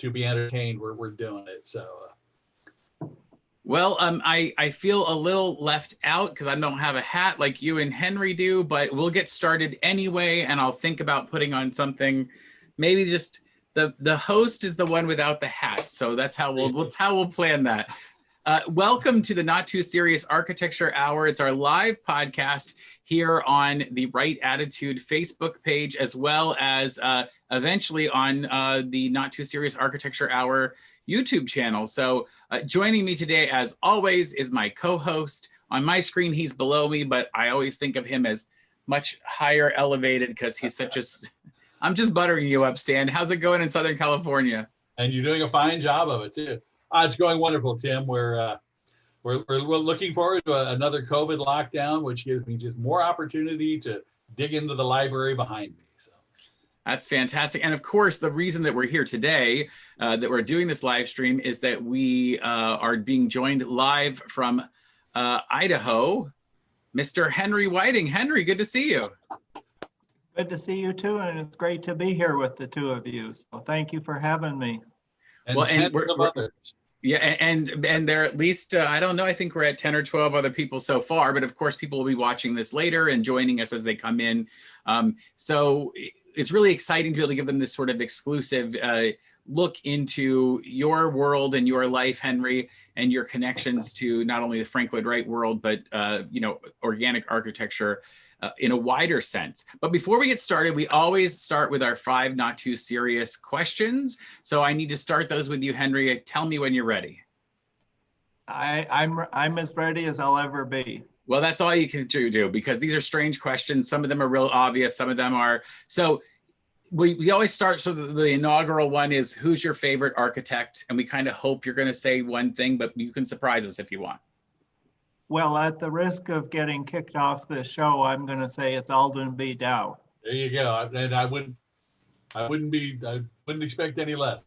to be entertained, we're doing it. So. Well, I feel a little left out because I don't have a hat like you and Henry do, but we'll get started anyway, and I'll think about putting on something. Maybe just the host is the one without the hat, so that's how we'll plan that. Welcome to the Not Too Serious Architecture Hour. It's our live podcast here on the Right Attitude Facebook page, as well as eventually on the Not Too Serious Architecture Hour YouTube channel. So joining me today, as always, is my co-host. On my screen, he's below me, but I always think of him as much higher elevated because he's such a... I'm just buttering you up, Stan. How's it going in Southern California? And you're doing a fine job of it, too. It's going wonderful, Tim. We're looking forward to another COVID lockdown, which gives me just more opportunity to dig into the library behind me. So that's fantastic. And of course, the reason that we're here today, that we're doing this live stream, is that we are being joined live from Idaho, Mr. Henry Whiting. Henry, good to see you. Good to see you too, and it's great to be here with the two of you. So thank you for having me. And well, and yeah, and there are at least, I don't know, I think we're at 10 or 12 other people so far, but of course people will be watching this later and joining us as they come in. So it's really exciting to be able to give them this sort of exclusive look into your world and your life, Henry, and your connections to not only the Frank Lloyd Wright world, but organic architecture in a wider sense. But before we get started, we always start with our 5 not too serious questions. So I need to start those with you, Henry. Tell me when you're ready. I'm as ready as I'll ever be. Well, that's all you can do because these are strange questions. Some of them are real obvious. Some of them are. So we always start, so the inaugural one is, who's your favorite architect? And we kind of hope you're going to say one thing, but you can surprise us if you want. Well, at the risk of getting kicked off the show, I'm going to say it's Alden B. Dow. There you go. And I wouldn't expect any less.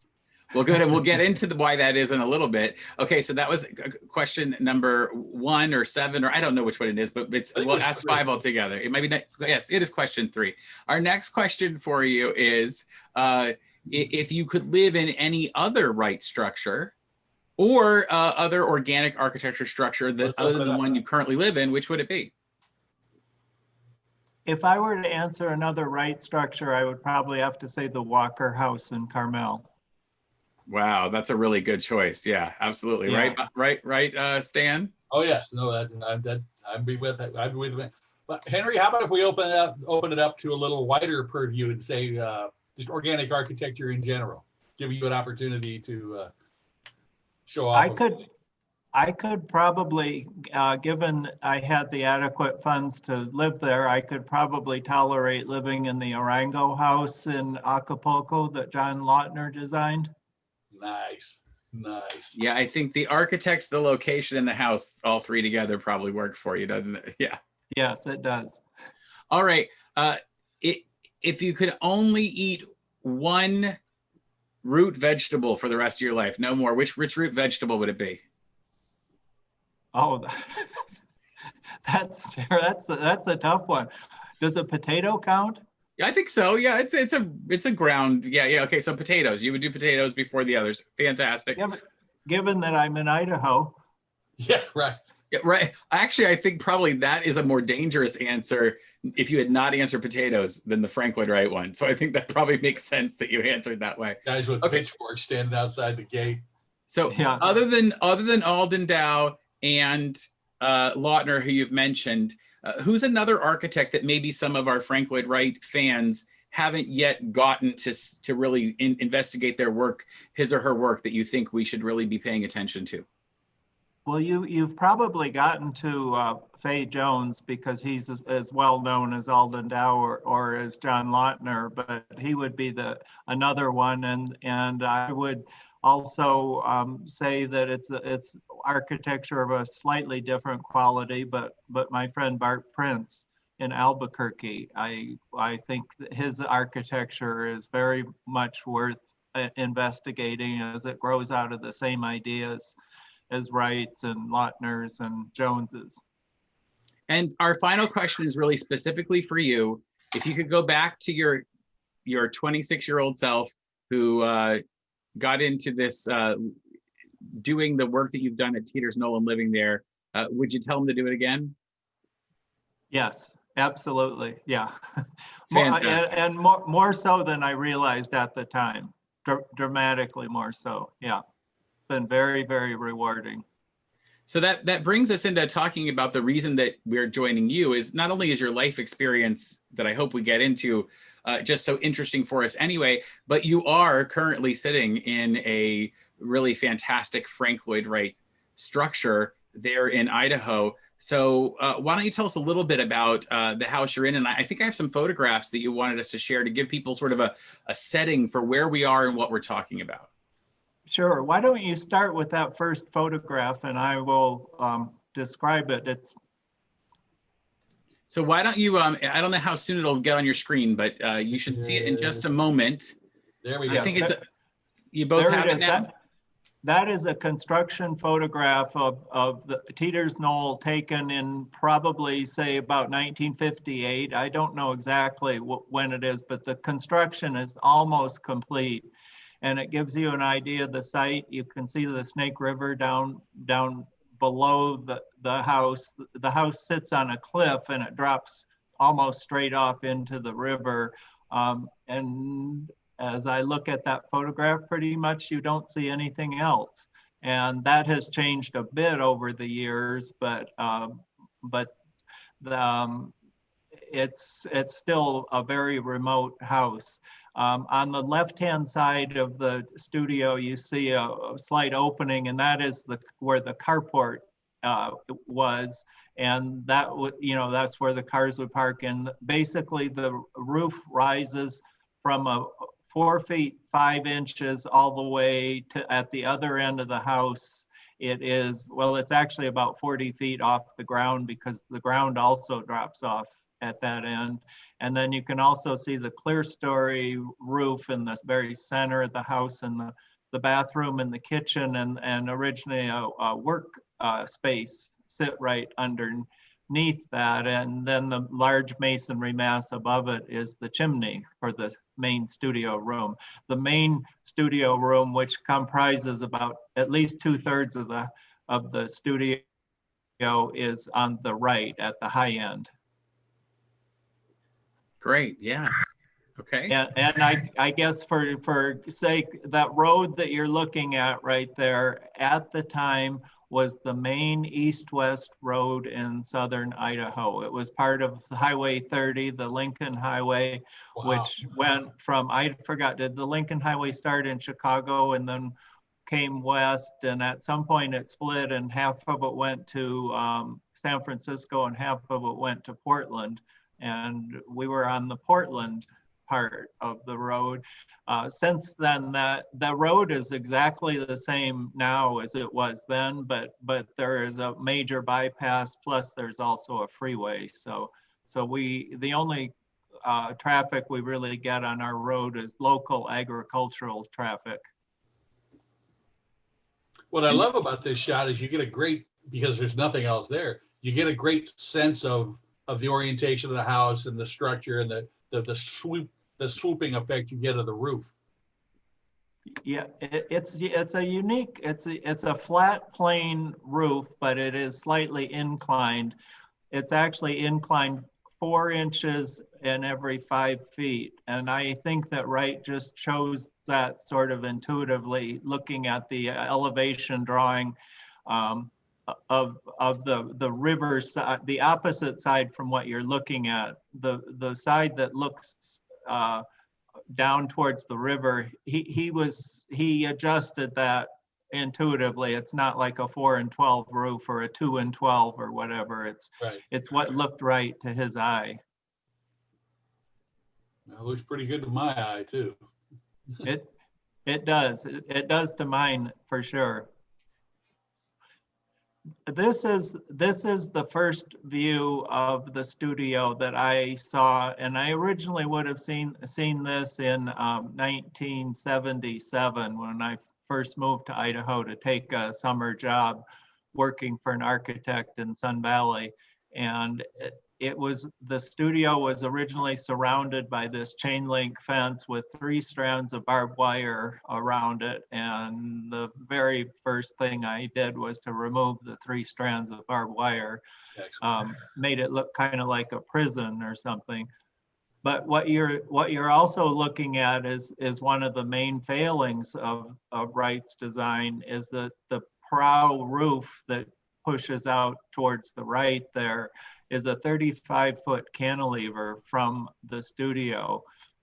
Well, good. And we'll get into why that is in a little bit. Okay, so that was question number 1 or 7, or I don't know which one it is, but we'll ask 3. 5 altogether. It might be, yes, it is question 3. Our next question for you is, if you could live in any other Wright structure or other organic architecture structure that other than the one you currently live in, which would it be? If I were to answer another Wright structure, I would probably have to say the Walker House in Carmel. Wow, that's a really good choice. Yeah, absolutely. Yeah. Right, Stan? Oh yes, no, I'd be with it. I'd be with it. But Henry, how about if we open it up to a little wider purview and say just organic architecture in general, give you an opportunity to show off. I could probably, given I had the adequate funds to live there, I could probably tolerate living in the Orango house in Acapulco that John Lautner designed. Nice. Yeah, I think the architect, the location, and the house, all 3 together probably work for you, doesn't it? Yeah. Yes, it does. All right. If you could only eat one root vegetable for the rest of your life, no more, which root vegetable would it be? Oh, that's a tough one. Does a potato count? Yeah, I think so. Yeah, it's a ground. Yeah. Okay, so potatoes. You would do potatoes before the others. Fantastic. Yeah, but given that I'm in Idaho. Yeah, right. Yeah, right. Actually, I think probably that is a more dangerous answer if you had not answered potatoes than the Frank Lloyd Wright one. So I think that probably makes sense that you answered that way. Guys with pitchforks standing outside the gate. So yeah. other than Alden Dow and Lautner, who you've mentioned, who's another architect that maybe some of our Frank Lloyd Wright fans haven't yet gotten to really investigate their work, his or her work, that you think we should really be paying attention to? Well, you've probably gotten to Fay Jones because he's as well known as Alden Dow or as John Lautner, but he would be another one, and I would also say that it's architecture of a slightly different quality, but my friend Bart Prince in Albuquerque, I think that his architecture is very much worth investigating as it grows out of the same ideas as Wright's and Lautner's and Jones's. And our final question is really specifically for you. If you could go back to your 26-year-old self who got into this, doing the work that you've done at Teater's Knoll and living there, would you tell them to do it again? Yes, absolutely. Yeah. Fantastic. And more so than I realized at the time, dramatically more so. Yeah. It's been very, very rewarding. So that brings us into talking about the reason that we're joining you is not only is your life experience that I hope we get into just so interesting for us anyway, but you are currently sitting in a really fantastic Frank Lloyd Wright structure there in Idaho. So why don't you tell us a little bit about the house you're in? And I think I have some photographs that you wanted us to share to give people sort of a setting for where we are and what we're talking about. Sure. Why don't you start with that first photograph and I will describe it. So why don't you, I don't know how soon it'll get on your screen, but you should see it in just a moment. There we go. I think it's, you both have it now. That is a construction photograph of the Teater's Knoll taken in probably, say, about 1958. I don't know exactly when it is, but the construction is almost complete. And it gives you an idea of the site. You can see the Snake River down below the house. The house sits on a cliff and it drops almost straight off into the river. And as I look at that photograph, pretty much you don't see anything else. And that has changed a bit over the years, but it's still a very remote house. On the left-hand side of the studio, you see a slight opening, and that is where the carport was, and that's where the cars would park. And basically, the roof rises from 4 feet 5 inches all the way to at the other end of the house. It's actually about 40 feet off the ground because the ground also drops off at that end. And then you can also see the clear story roof in the very center of the house, and the bathroom and the kitchen, and originally a work space sit right underneath that. And then the large masonry mass above it is the chimney for the main studio room. The main studio room, which comprises about at least 2/3 of the studio, is on the right at the high end. Great, yes. Okay. And I guess for sake, that road that you're looking at right there at the time was the main east-west road in southern Idaho. It was part of Highway 30, the Lincoln Highway, wow, which went from, I forgot, did the Lincoln Highway start in Chicago and then came west? And at some point it split and half of it went to San Francisco and half of it went to Portland. And we were on the Portland part of the road. Since then, the road is exactly the same now as it was then, but there is a major bypass, plus there's also a freeway. So the only traffic we really get on our road is local agricultural traffic. What I love about this shot is you get a great, because there's nothing else there, you get a great sense of the orientation of the house and the structure and the swooping effect you get of the roof. Yeah, it's a flat plane roof, but it is slightly inclined. It's actually inclined 4 inches in every 5 feet. And I think that Wright just chose that sort of intuitively, looking at the elevation drawing of the river side, the opposite side from what you're looking at, the side that looks down towards the river. He adjusted that intuitively. It's not like a 4 and 12 roof or a 2 and 12 or whatever. It's what looked right to his eye. It looks pretty good to my eye too. It does. It does to mine for sure. This is the first view of the studio that I saw, and I originally would have seen this in 1977 when I first moved to Idaho to take a summer job working for an architect in Sun Valley. And the studio was originally surrounded by this chain link fence with 3 strands of barbed wire around it. And the very first thing I did was to remove the 3 strands of barbed wire. Made it look kind of like a prison or something. But what you're also looking at is one of the main failings of Wright's design is the prowl roof that pushes out towards the right there is a 35-foot cantilever from the studio.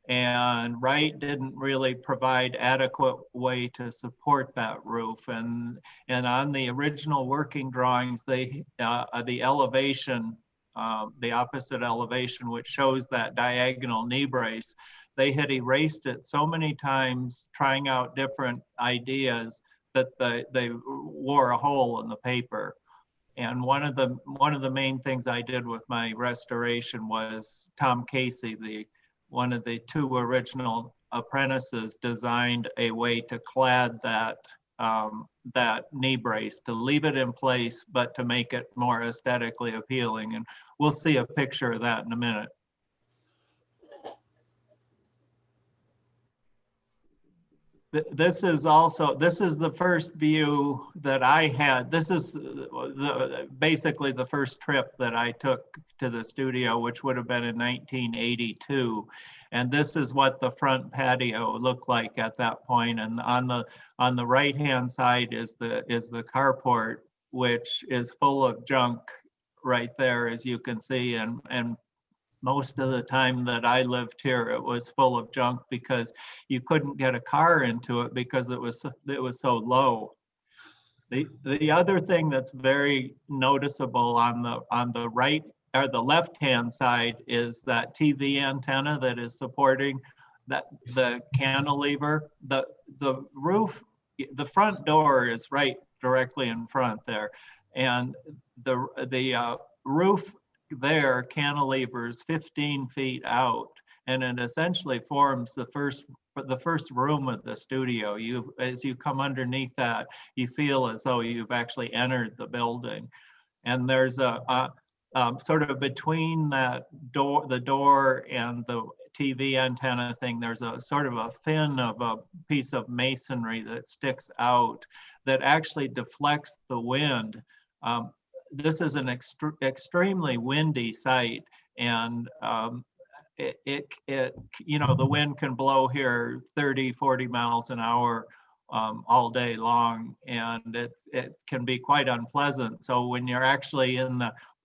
And Wright didn't really provide adequate way to support that roof. And on the original working drawings, the elevation, the opposite elevation, which shows that diagonal knee brace, they had erased it so many times trying out different ideas that they wore a hole in the paper. And one of the main things I did with my restoration was Tom Casey, one of the 2 original apprentices, designed a way to clad that knee brace, to leave it in place, but to make it more aesthetically appealing. And we'll see a picture of that in a minute. This is the first view that I had. This is basically the first trip that I took to the studio, which would have been in 1982. And this is what the front patio looked like at that point. And on the right-hand side is the carport, which is full of junk right there, as you can see. And most of the time that I lived here, it was full of junk because you couldn't get a car into it because it was so low. The other thing that's very noticeable on the right or the left-hand side is that TV antenna that is supporting the cantilever. The roof, the front door is right directly in front there, and the roof there cantilevers 15 feet out, and it essentially forms the first room of the studio. As you come underneath that, you feel as though you've actually entered the building. And there's a sort of between the door and the TV antenna thing, there's a sort of a fin of a piece of masonry that sticks out that actually deflects the wind. This is an extremely windy site, and the wind can blow here 30, 40 miles an hour all day long, and it can be quite unpleasant. So when you're actually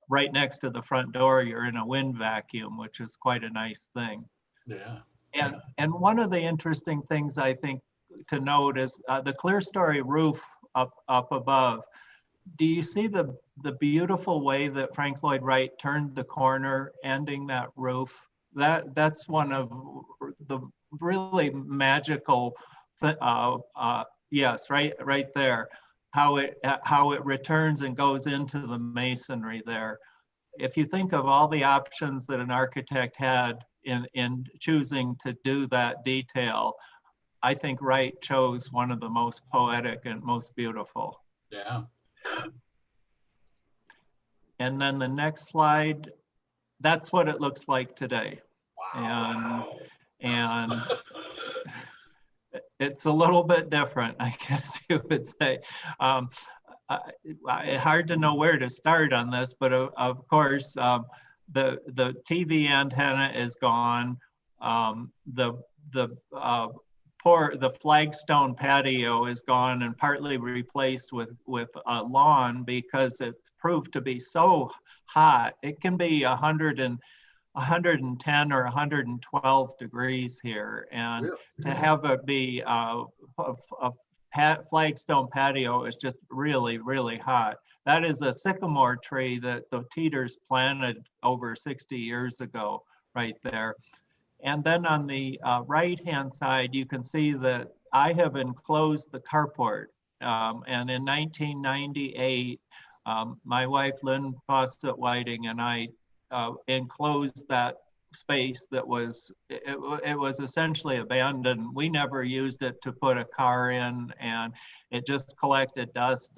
right next to the front door, you're in a wind vacuum, which is quite a nice thing. Yeah. And one of the interesting things I think to note is the clerestory roof up above. Do you see the beautiful way that Frank Lloyd Wright turned the corner, ending that roof? That's one of the really magical, yes, right there, how it returns and goes into the masonry there. If you think of all the options that an architect had in choosing to do that detail, I think Wright chose one of the most poetic and most beautiful. Yeah. And then the next slide, that's what it looks like today. Wow. And it's a little bit different, I guess you would say. Hard to know where to start on this, but of course, the TV antenna is gone. The flagstone patio is gone and partly replaced with a lawn because it's proved to be so hot. It can be 110 or 112 degrees here, and really? To have it be a flagstone patio is just really, really hot. That is a sycamore tree that the Teaters planted over 60 years ago right there. And then on the right-hand side, you can see that I have enclosed the carport. And in 1998, my wife, Lynn Fawcett Whiting, and I enclosed that space that was essentially abandoned. We never used it to put a car in, and it just collected dust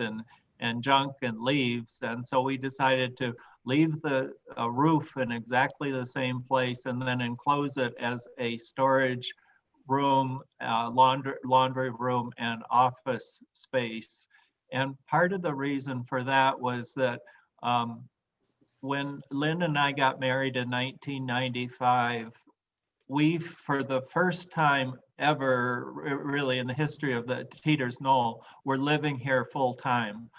and junk and leaves. And so we decided to leave the roof in exactly the same place, and then enclose it as a storage room, laundry room, and office space. And part of the reason for that was that when Lynn and I got married in 1995, we, for the first time ever, really in the history of the Teater's Knoll, were living here full time.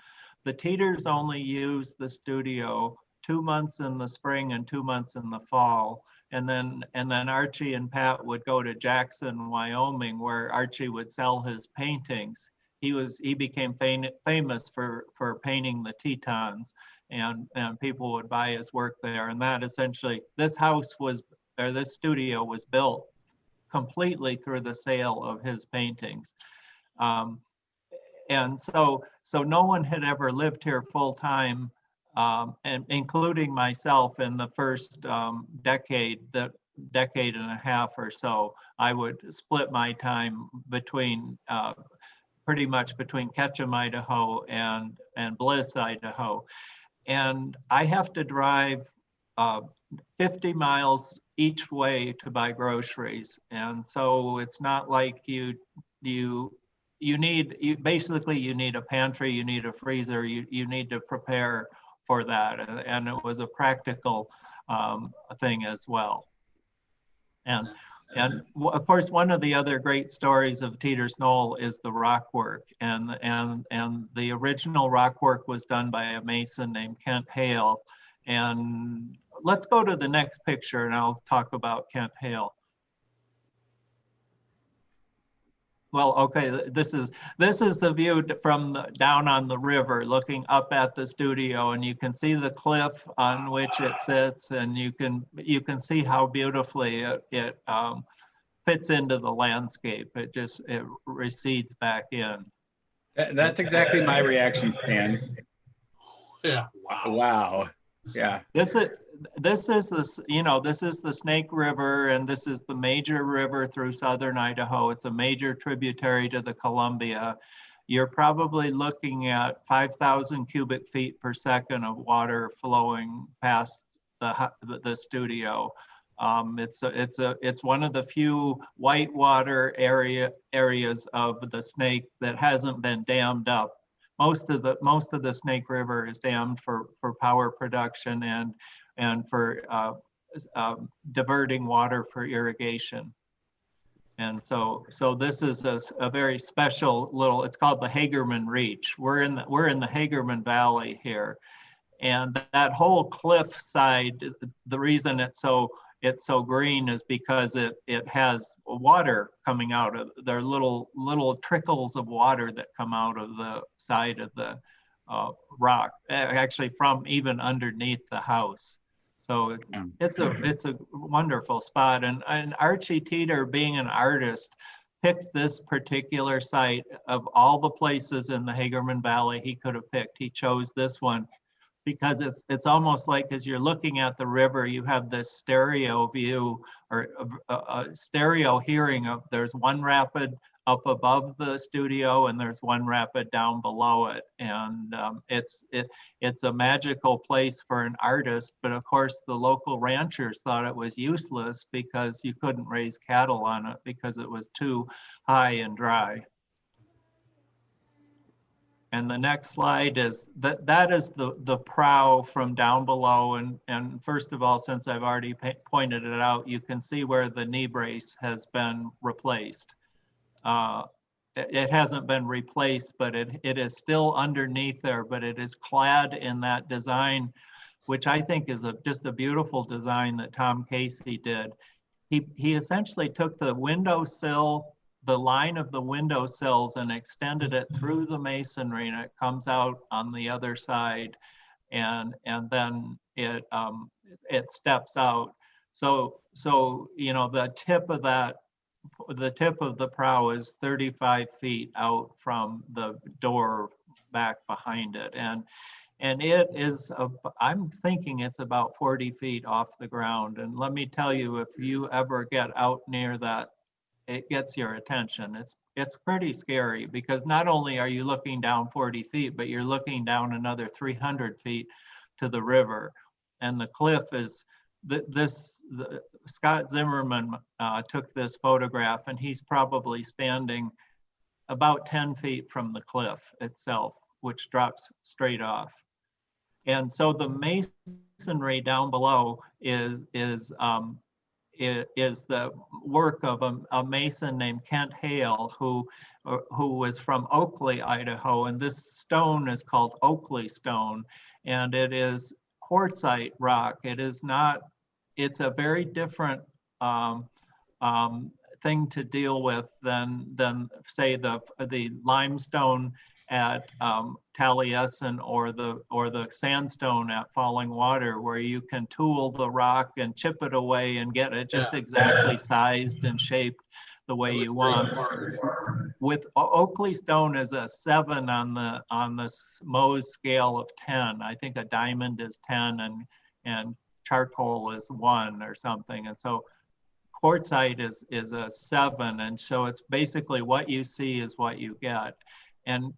The Teaters only used the studio 2 months in the spring and 2 months in the fall. And then Archie and Pat would go to Jackson, Wyoming, where Archie would sell his paintings. He became famous for painting the Tetons, and people would buy his work there. And that essentially, this studio was built completely through the sale of his paintings. And so no one had ever lived here full time, and including myself in the first decade and a half or so. I would split my time between pretty much between Ketchum, Idaho and Bliss, Idaho. And I have to drive 50 miles each way to buy groceries. And so it's not like you basically need a pantry, you need a freezer, you need to prepare for that. And it was a practical thing as well. And of course, one of the other great stories of Teater's Knoll is the rock work. And the original rock work was done by a mason named Kent Hale. And let's go to the next picture and I'll talk about Kent Hale. Well, okay, this is the view from down on the river, looking up at the studio, and you can see the cliff on which it sits, and you can see how beautifully it fits into the landscape. It recedes back in. That's exactly my reaction, Stan. Yeah. Wow. Yeah. This is the Snake River, and this is the major river through southern Idaho. It's a major tributary to the Columbia. You're probably looking at 5,000 cubic feet per second of water flowing past the studio. It's one of the few whitewater areas of the Snake that hasn't been dammed up. Most of the Snake River is dammed for power production and for diverting water for irrigation. And so this is a very special little, it's called the Hagerman Reach. We're in the Hagerman Valley here. And that whole cliff side, the reason it's so green is because it has water coming out of, there are little trickles of water that come out of the side of the rock, actually from even underneath the house. So it's a wonderful spot. And Archie Teater, being an artist, picked this particular site of all the places in the Hagerman Valley he could have picked. He chose this one because it's almost like as you're looking at the river, you have this stereo view or a stereo hearing of, there's one rapid up above the studio and there's one rapid down below it. And it's a magical place for an artist, but of course the local ranchers thought it was useless because you couldn't raise cattle on it because it was too high and dry. And the next slide is that is the prow from down below. And first of all, since I've already pointed it out, you can see where the knee brace has been replaced. It hasn't been replaced, but it is still underneath there, but it is clad in that design, which I think is just a beautiful design that Tom Casey did. He essentially took the windowsill, the line of the window sills, and extended it through the masonry, and it comes out on the other side, and then it steps out. So you know, the tip of the prow is 35 feet out from the door back behind it, and it is I'm thinking it's about 40 feet off the ground. And let me tell you, if you ever get out near that, it gets your attention. It's pretty scary because not only are you looking down 40 feet, but you're looking down another 300 feet to the river. the cliff is Scott Zimmerman took this photograph, and he's probably standing about 10 feet from the cliff itself, which drops straight off. And so the masonry down below is the work of a mason named Kent Hale, who was from Oakley, Idaho. And this stone is called Oakley Stone, and it is quartzite rock. It is not, it's a very different thing to deal with than say the limestone at Taliesin or the sandstone at Falling Water, where you can tool the rock and chip it away and get it just exactly sized and shaped the way you want. With Oakley Stone is a 7 on the Mohs scale of 10. I think a diamond is 10 and charcoal is 1 or something. And so quartzite is a 7, and so it's basically what you see is what you get. And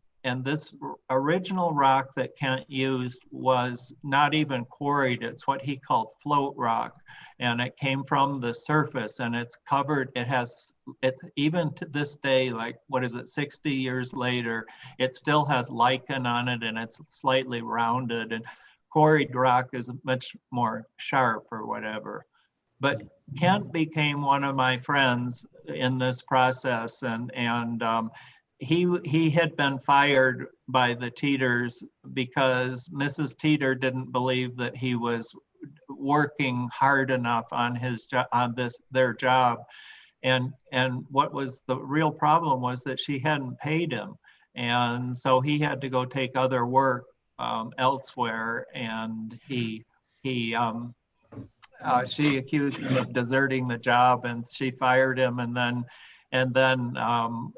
this original rock that Kent used was not even quarried. It's what he called float rock, and it came from the surface, and it's covered. It even to this day, like what is it, 60 years later, it still has lichen on it, and it's slightly rounded. And quarried rock is much more sharp or whatever. But Kent became one of my friends in this process, and he had been fired by the Teaters because Mrs. Teater didn't believe that he was working hard enough on their job, and what was the real problem was that she hadn't paid him, and so he had to go take other work elsewhere, and she accused him of deserting the job, and she fired him, and then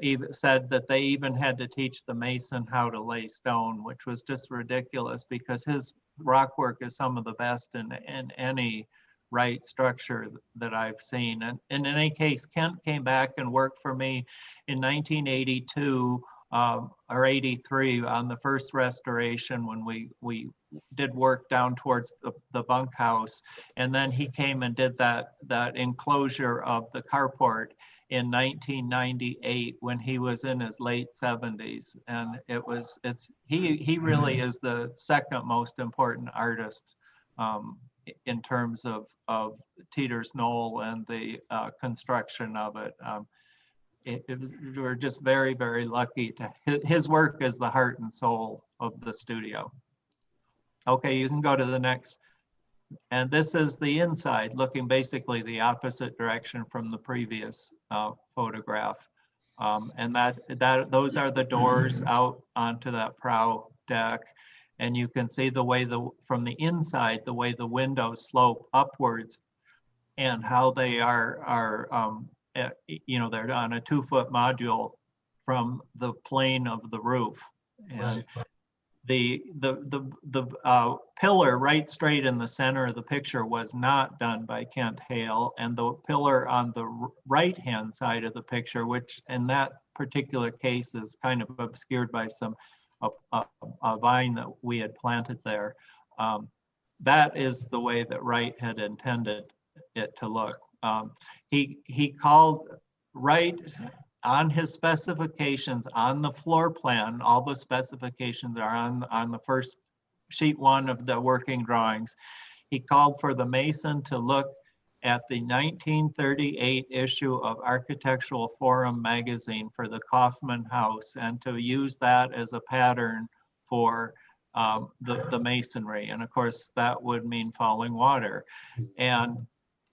even said that they even had to teach the mason how to lay stone, which was just ridiculous because his rock work is some of the best in any Wright structure that I've seen. And in any case, Kent came back and worked for me in 1982 or 83 on the first restoration when we did work down towards the bunkhouse. And then he came and did that enclosure of the carport in 1998 when he was in his late 70s. And he really is the second most important artist in terms of Teater's Knoll and the construction of it. We're just very, very lucky to, his work is the heart and soul of the studio. Okay, you can go to the next. And this is the inside, looking basically the opposite direction from the previous photograph. And those are the doors out onto that prow deck. And you can see the way from the inside, the way the windows slope upwards and how they are they're on a 2-foot module from the plane of the roof. And the pillar right straight in the center of the picture was not done by Kent Hale, and the pillar on the right hand side of the picture, which in that particular case is kind of obscured by a vine that we had planted there, that is the way that Wright had intended it to look. He called Wright on his specifications on the floor plan. All the specifications are on the first sheet 1 of the working drawings. He called for the mason to look at the 1938 issue of Architectural Forum magazine for the Kaufman House and to use that as a pattern for the masonry. And of course, that would mean Falling Water. And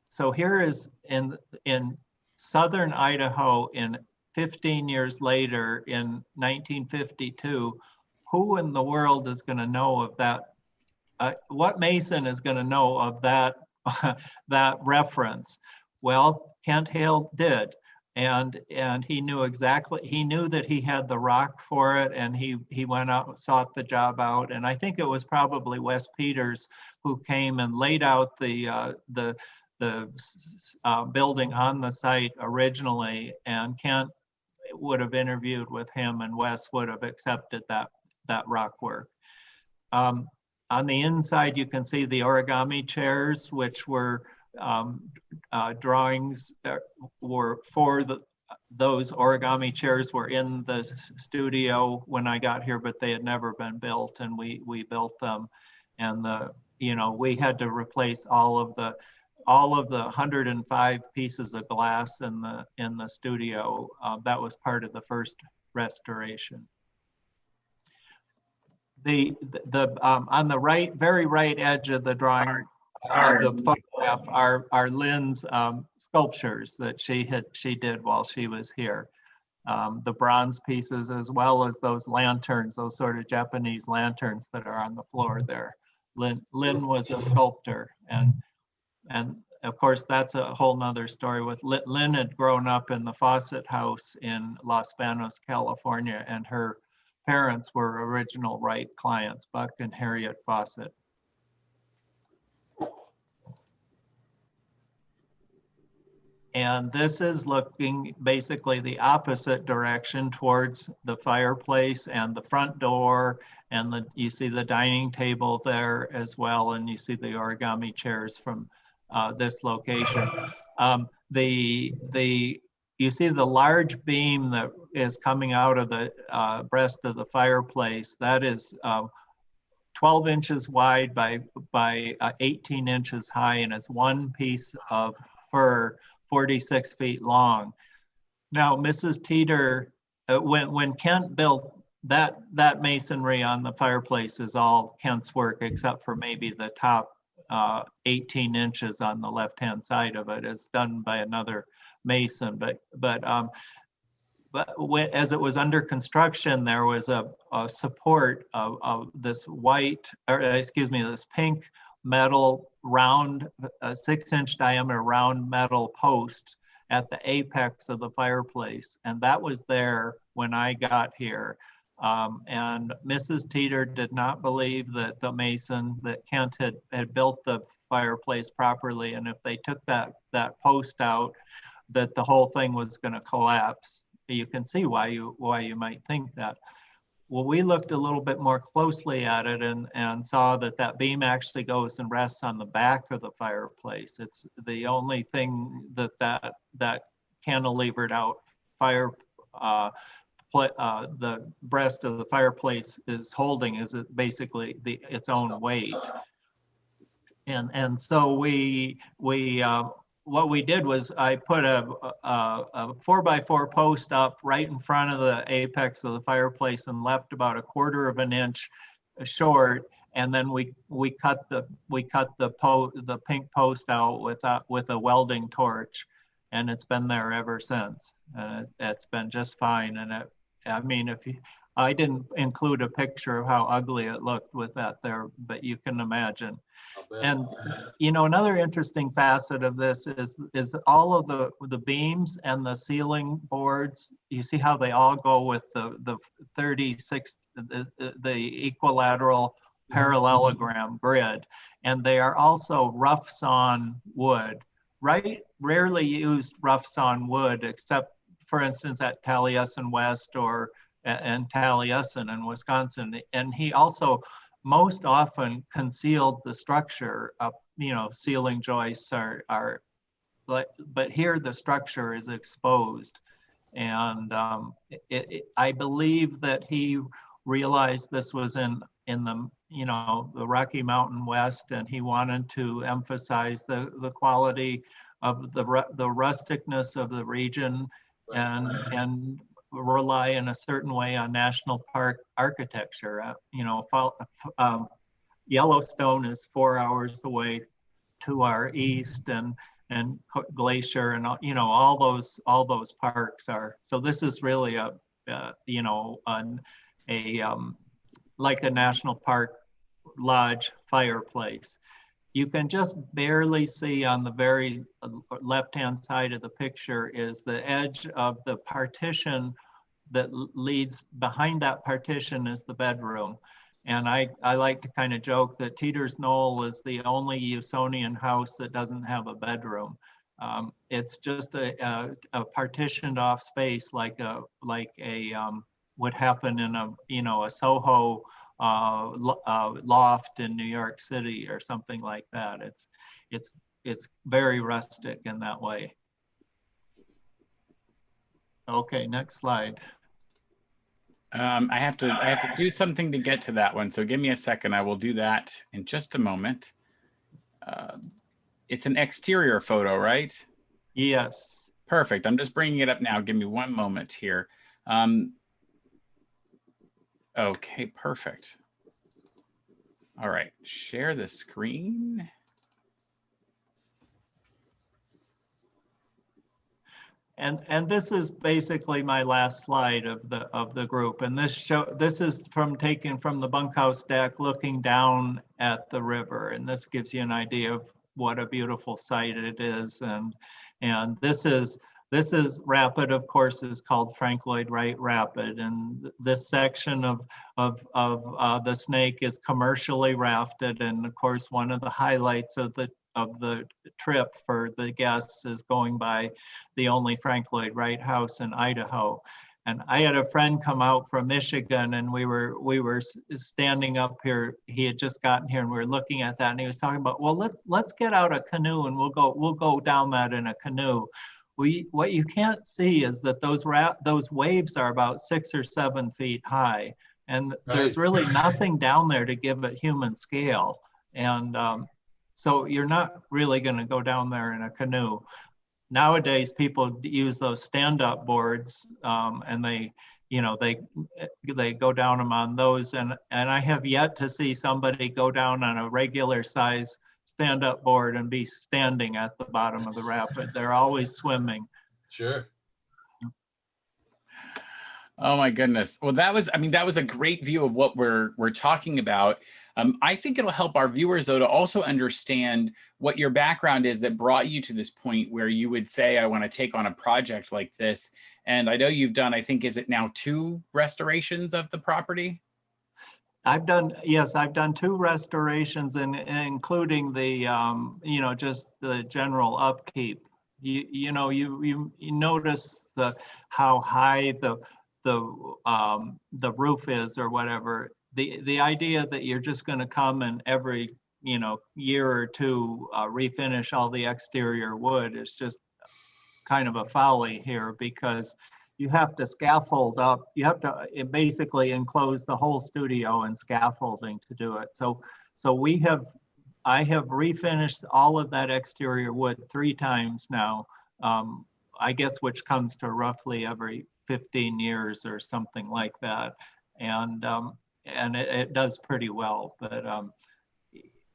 so here is in southern Idaho in 15 years later in 1952, who in the world is going to know of that? What mason is going to know of that that reference? Well, Kent Hale did, and he knew exactly. He knew that he had the rock for it, and he went out and sought the job out. And I think it was probably Wes Peters who came and laid out the building on the site originally, and Kent would have interviewed with him, and Wes would have accepted that rock work. on the inside, you can see the origami chairs, which were drawings were for those origami chairs were in the studio when I got here, but they had never been built, and we built them. And we had to replace all of the 105 pieces of glass in the studio. That was part of the first restoration. On the right, very right edge of the drawing, the photograph are Lynn's sculptures that she did while she was here. The bronze pieces, as well as those lanterns, those sort of Japanese lanterns that are on the floor there. Lynn was a sculptor, and of course that's a whole nother story. With Lynn had grown up in the Fawcett House in Los Banos, California, and her parents were original Wright clients, Buck and Harriet Fawcett. And this is looking basically the opposite direction towards the fireplace and the front door, and you see the dining table there as well, and you see the origami chairs from this location. You see the large beam that is coming out of the breast of the fireplace. That is 12 inches wide by 18 inches high, and it's one piece of fir 46 feet long. Now, Mrs. Teater, when Kent built that masonry on the fireplace is all Kent's work, except for maybe the top 18 inches on the left-hand side of it is done by another mason. But as it was under construction, there was a support of this this pink metal round, 6-inch diameter round metal post at the apex of the fireplace, and that was there when I got here. And Mrs. Teater did not believe that the mason, that Kent had built the fireplace properly, and if they took that post out, that the whole thing was going to collapse. You can see why you might think that. Well, we looked a little bit more closely at it and saw that beam actually goes and rests on the back of the fireplace. It's the only thing that cantilevered out the breast of the fireplace is holding is basically its own weight. And so what we did was I put a 4x4 post up right in front of the apex of the fireplace and left about 1/4 of an inch short, and then we cut the pink post out with a welding torch, and it's been there ever since. It's been just fine. And I didn't include a picture of how ugly it looked with that there, but you can imagine. And another interesting facet of this is all of the beams and the ceiling boards. You see how they all go with the 36, the equilateral parallelogram grid, and they are also rough sawn wood. Rarely used rough sawn wood, except for instance at Taliesin West and Taliesin in Wisconsin. And he also most often concealed the structure up, ceiling joists are like, but here the structure is exposed. And I believe that he realized this was in the, the Rocky Mountain West, and he wanted to emphasize the quality of the rusticness of the region, and rely in a certain way on national park architecture. Yellowstone is 4 hours away to our east, and Glacier, and all those parks are. So this is really like a national park lodge fireplace. You can just barely see on the very left-hand side of the picture is the edge of the partition that leads behind that partition is the bedroom. And I like to kind of joke that Teater's Knoll is the only Usonian house that doesn't have a bedroom. It's just a partitioned off space like a would happen in a Soho loft in New York City or something like that. It's very rustic in that way. Okay, next slide. I have to do something to get to that one. So give me a second. I will do that in just a moment. It's an exterior photo, right? Yes. Perfect. I'm just bringing it up now. Give me one moment here. Okay, perfect. All right, share the screen. And this is basically my last slide of the group. And this is taken from the bunkhouse deck looking down at the river. And this gives you an idea of what a beautiful sight it is. And this is Rapid, of course, is called Frank Lloyd Wright Rapid. And this section of the Snake is commercially rafted. And of course, one of the highlights of the trip for the guests is going by the only Frank Lloyd Wright house in Idaho. And I had a friend come out from Michigan, and we were standing up here. He had just gotten here, and we were looking at that, and he was talking about, well, let's get out a canoe and we'll go down that in a canoe. What you can't see is that those waves are about 6 or 7 feet high, and there's really nothing down there to give it human scale. And so you're not really going to go down there in a canoe. Nowadays, people use those stand-up boards, and they go down them on those. And I have yet to see somebody go down on a regular size stand-up board and be standing at the bottom of the rapid. They're always swimming. Sure. Oh my goodness. Well, that was a great view of what we're talking about. I think it'll help our viewers, though, to also understand what your background is that brought you to this point where you would say, I want to take on a project like this. And I know you've done, I think, is it now 2 restorations of the property? I've done 2 restorations, and including the, just the general upkeep. You notice how high the roof is or whatever. The idea that you're just going to come and every year or two refinish all the exterior wood is just kind of a folly here, because you have to scaffold up. You have to basically enclose the whole studio in scaffolding to do it. So I have refinished all of that exterior wood 3 times now. I guess, which comes to roughly every 15 years or something like that. And it does pretty well. But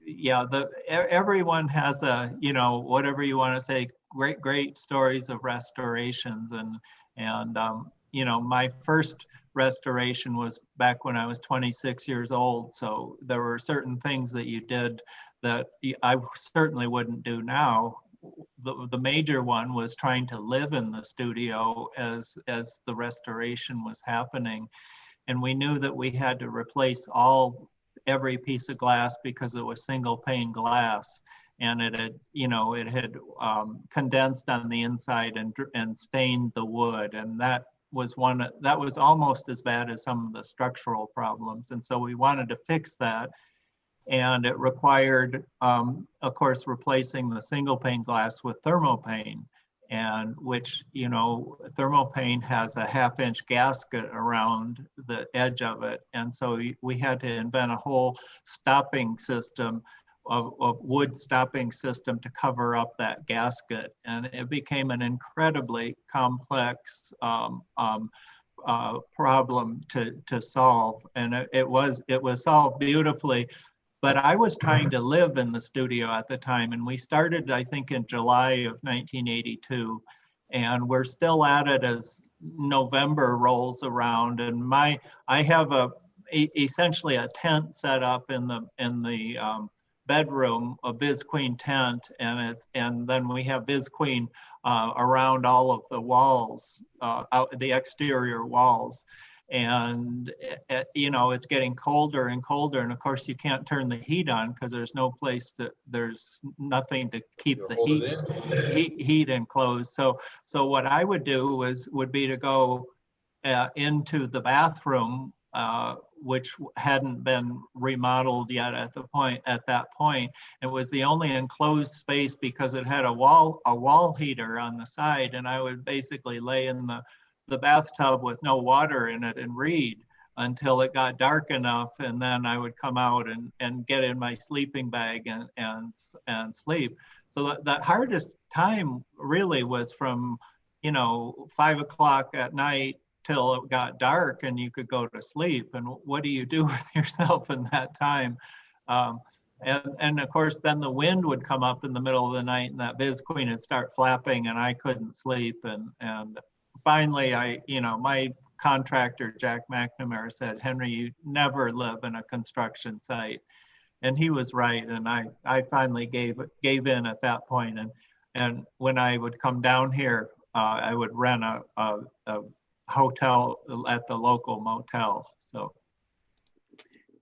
yeah, everyone has whatever you want to say, great stories of restorations. And my first restoration was back when I was 26 years old. So there were certain things that you did that I certainly wouldn't do now. The major one was trying to live in the studio as the restoration was happening. And we knew that we had to replace every piece of glass because it was single pane glass. And it had condensed on the inside and stained the wood. And that was almost as bad as some of the structural problems. And so we wanted to fix that. And it required, of course, replacing the single pane glass with thermopane, and which, thermopane has a 1/2-inch gasket around the edge of it. And so we had to invent a whole stopping system, of wood stopping system to cover up that gasket. And it became an incredibly complex problem to solve. And it was solved beautifully. But I was trying to live in the studio at the time, and we started, I think, in July of 1982, and we're still at it as November rolls around. And I have essentially a tent set up in the bedroom, a Biz Queen tent, and then we have Biz Queen around all of the walls, out the exterior walls. And it's getting colder and colder, and of course you can't turn the heat on because there's nothing to keep the heat enclosed. So what I would do would be to go into the bathroom which hadn't been remodeled yet at that point. It was the only enclosed space because it had a wall heater on the side, and I would basically lay in the bathtub with no water in it and read until it got dark enough, and then I would come out and get in my sleeping bag and sleep. So that hardest time really was from 5 o'clock at night till it got dark and you could go to sleep. And what do you do with yourself in that time? And of course, then the wind would come up in the middle of the night and that Viz Queen would start flapping and I couldn't sleep. And finally, my contractor, Jack McNamara, said, "Henry, you never live in a construction site." And he was right. And I finally gave in at that point. And when I would come down here, I would rent a hotel at the local motel. So,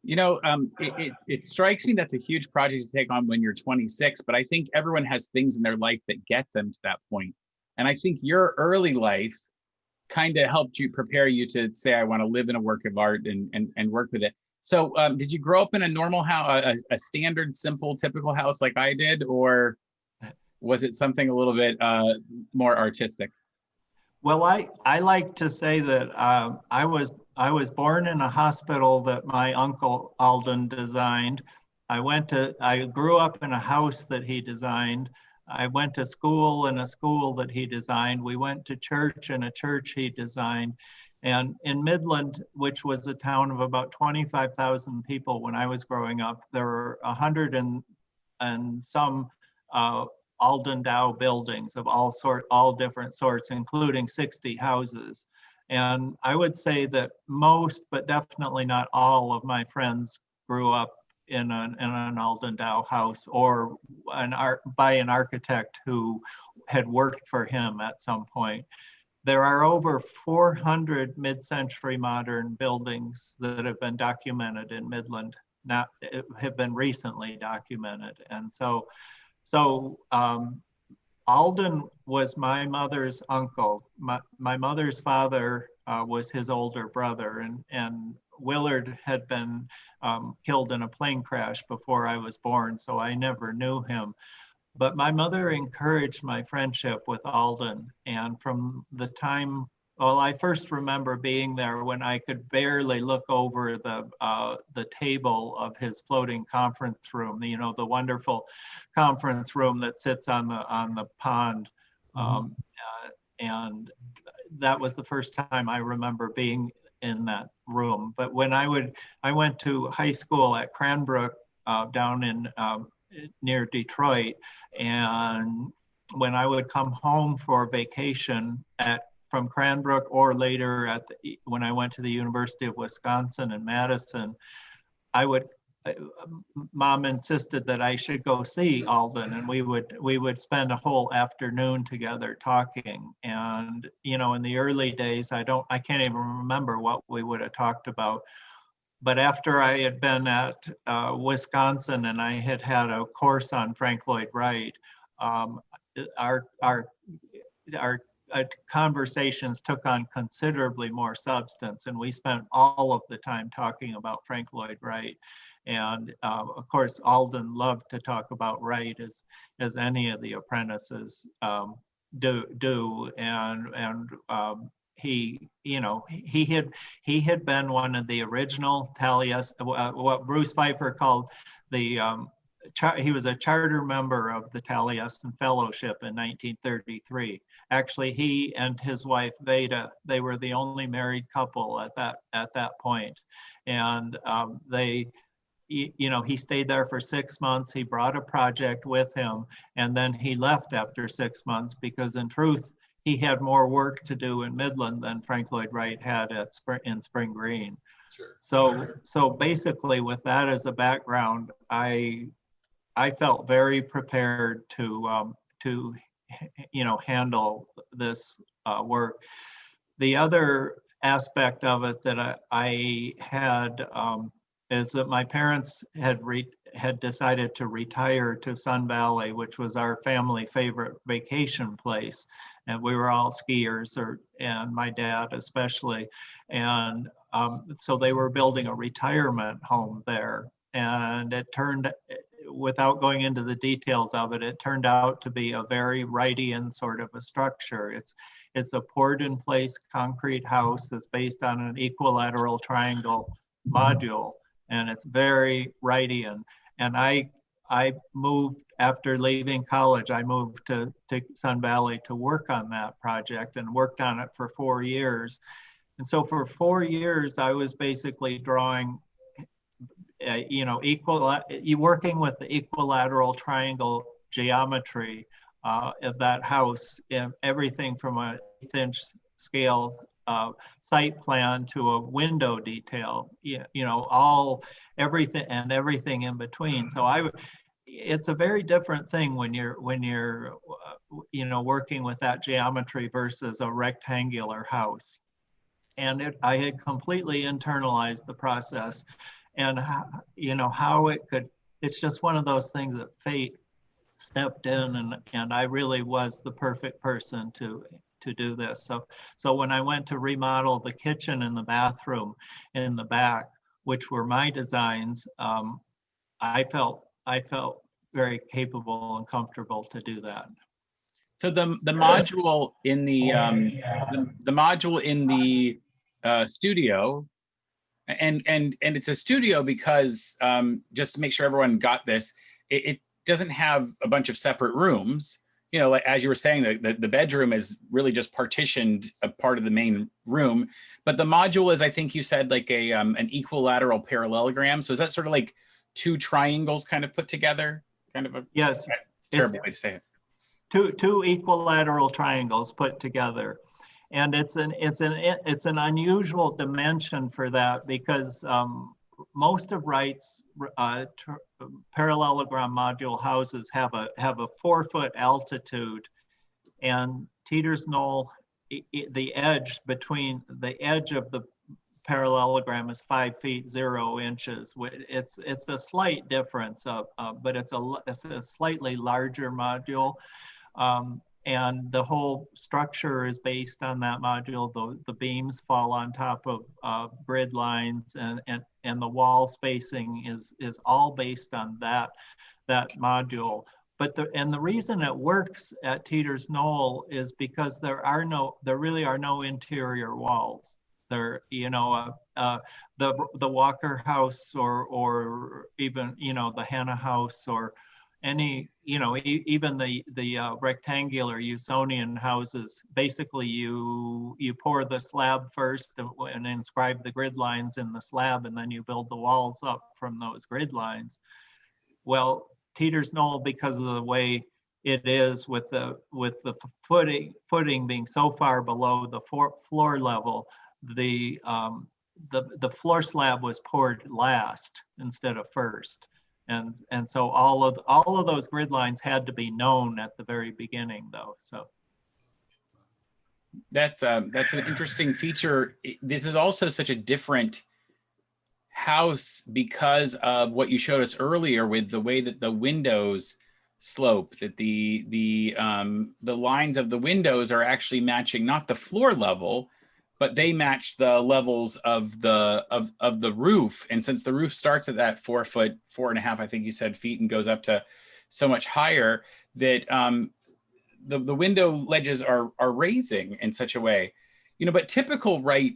it strikes me that's a huge project to take on when you're 26, but I think everyone has things in their life that get them to that point. And I think your early life kind of helped you prepare you to say, I want to live in a work of art and work with it. So did you grow up in a normal house, a standard, simple, typical house like I did, or was it something a little bit more artistic? Well, I like to say that I was born in a hospital that my uncle Alden designed. I grew up in a house that he designed. I went to school in a school that he designed. We went to church in a church he designed. And in Midland, which was a town of about 25,000 people when I was growing up, there were 100 and some Alden Dow buildings of all different sorts, including 60 houses. And I would say that most, but definitely not all of my friends grew up in an Alden Dow house or by an architect who had worked for him at some point. There are over 400 mid-century modern buildings that have been documented in Midland, have been recently documented. And so Alden was my mother's uncle. My mother's father was his older brother, and Willard had been killed in a plane crash before I was born, so I never knew him. But my mother encouraged my friendship with Alden, and from the time, well, I first remember being there when I could barely look over the table of his floating conference room, the wonderful conference room that sits on the pond. And that was the first time I remember being in that room. But when I went to high school at Cranbrook down in near Detroit, and when I would come home for vacation from Cranbrook, or later when I went to the University of Wisconsin in Madison, Mom insisted that I should go see Alden, and we would spend a whole afternoon together talking. And in the early days, I can't even remember what we would have talked about. But after I had been at Wisconsin and I had a course on Frank Lloyd Wright, our conversations took on considerably more substance, and we spent all of the time talking about Frank Lloyd Wright. And of course, Alden loved to talk about Wright as any of the apprentices do. And he had been one of the original Taliesin, what Bruce Pfeiffer called he was a charter member of the Taliesin Fellowship in 1933. Actually, he and his wife Veda, they were the only married couple at that point. And he stayed there for 6 months. He brought a project with him, and then he left after 6 months because, in truth, he had more work to do in Midland than Frank Lloyd Wright had in Spring Green. Sure. So basically, with that as a background, I felt very prepared to handle this work. The other aspect of it that I had is that my parents had decided to retire to Sun Valley, which was our family favorite vacation place. And we were all skiers, and my dad especially. And So they were building a retirement home there, and it turned, without going into the details of it, it turned out to be a very Wrightian sort of a structure. It's a poured in place concrete house that's based on an equilateral triangle module, and it's very Wrightian. And I moved, after leaving college, I moved to Sun Valley to work on that project, and worked on it for 4 years. And so for 4 years, I was basically drawing, working with the equilateral triangle geometry of that house, everything from a 1/8" scale site plan to a window detail, everything in between. So it's a very different thing when you're working with that geometry versus a rectangular house. And I had completely internalized the process, and how it could, it's just one of those things that fate stepped in, and I really was the perfect person to do this. So when I went to remodel the kitchen and the bathroom in the back, which were my designs, I felt very capable and comfortable to do that. So the module in the module in the studio, and it's a studio because just to make sure everyone got this, it doesn't have a bunch of separate rooms. Like, as you were saying, the bedroom is really just partitioned a part of the main room, but the module is, I think you said, like an equilateral parallelogram. So is that sort of like two triangles kind of put together? Kind of a, yes, it's a terrible way to say it. Two equilateral triangles put together, and it's an unusual dimension for that, because most of Wright's parallelogram module houses have a 4-foot altitude, and Teater's Knoll, the edge of the parallelogram is 5 feet 0 inches. It's a slight difference, but it's a slightly larger module. And the whole structure is based on that module. The beams fall on top of grid lines, and the wall spacing is all based on that module. But the reason it works at Teater's Knoll is because there really are no interior walls. There, the Walker house, or even the Hannah house, or any, even the rectangular Usonian houses, basically you pour the slab first and inscribe the grid lines in the slab, and then you build the walls up from those grid lines. Well, Teater's Knoll, because of the way it is, with the footing being so far below the floor level, the floor slab was poured last instead of first. And so all of those grid lines had to be known at the very beginning, though. So that's an interesting feature. This is also such a different house because of what you showed us earlier, with the way that the windows slope, that the lines of the windows are actually matching not the floor level, but they match the levels of the roof. And since the roof starts at that 4 foot, 4.5, I think you said, feet, and goes up to so much higher, that the window ledges are raising in such a way, but typical Wright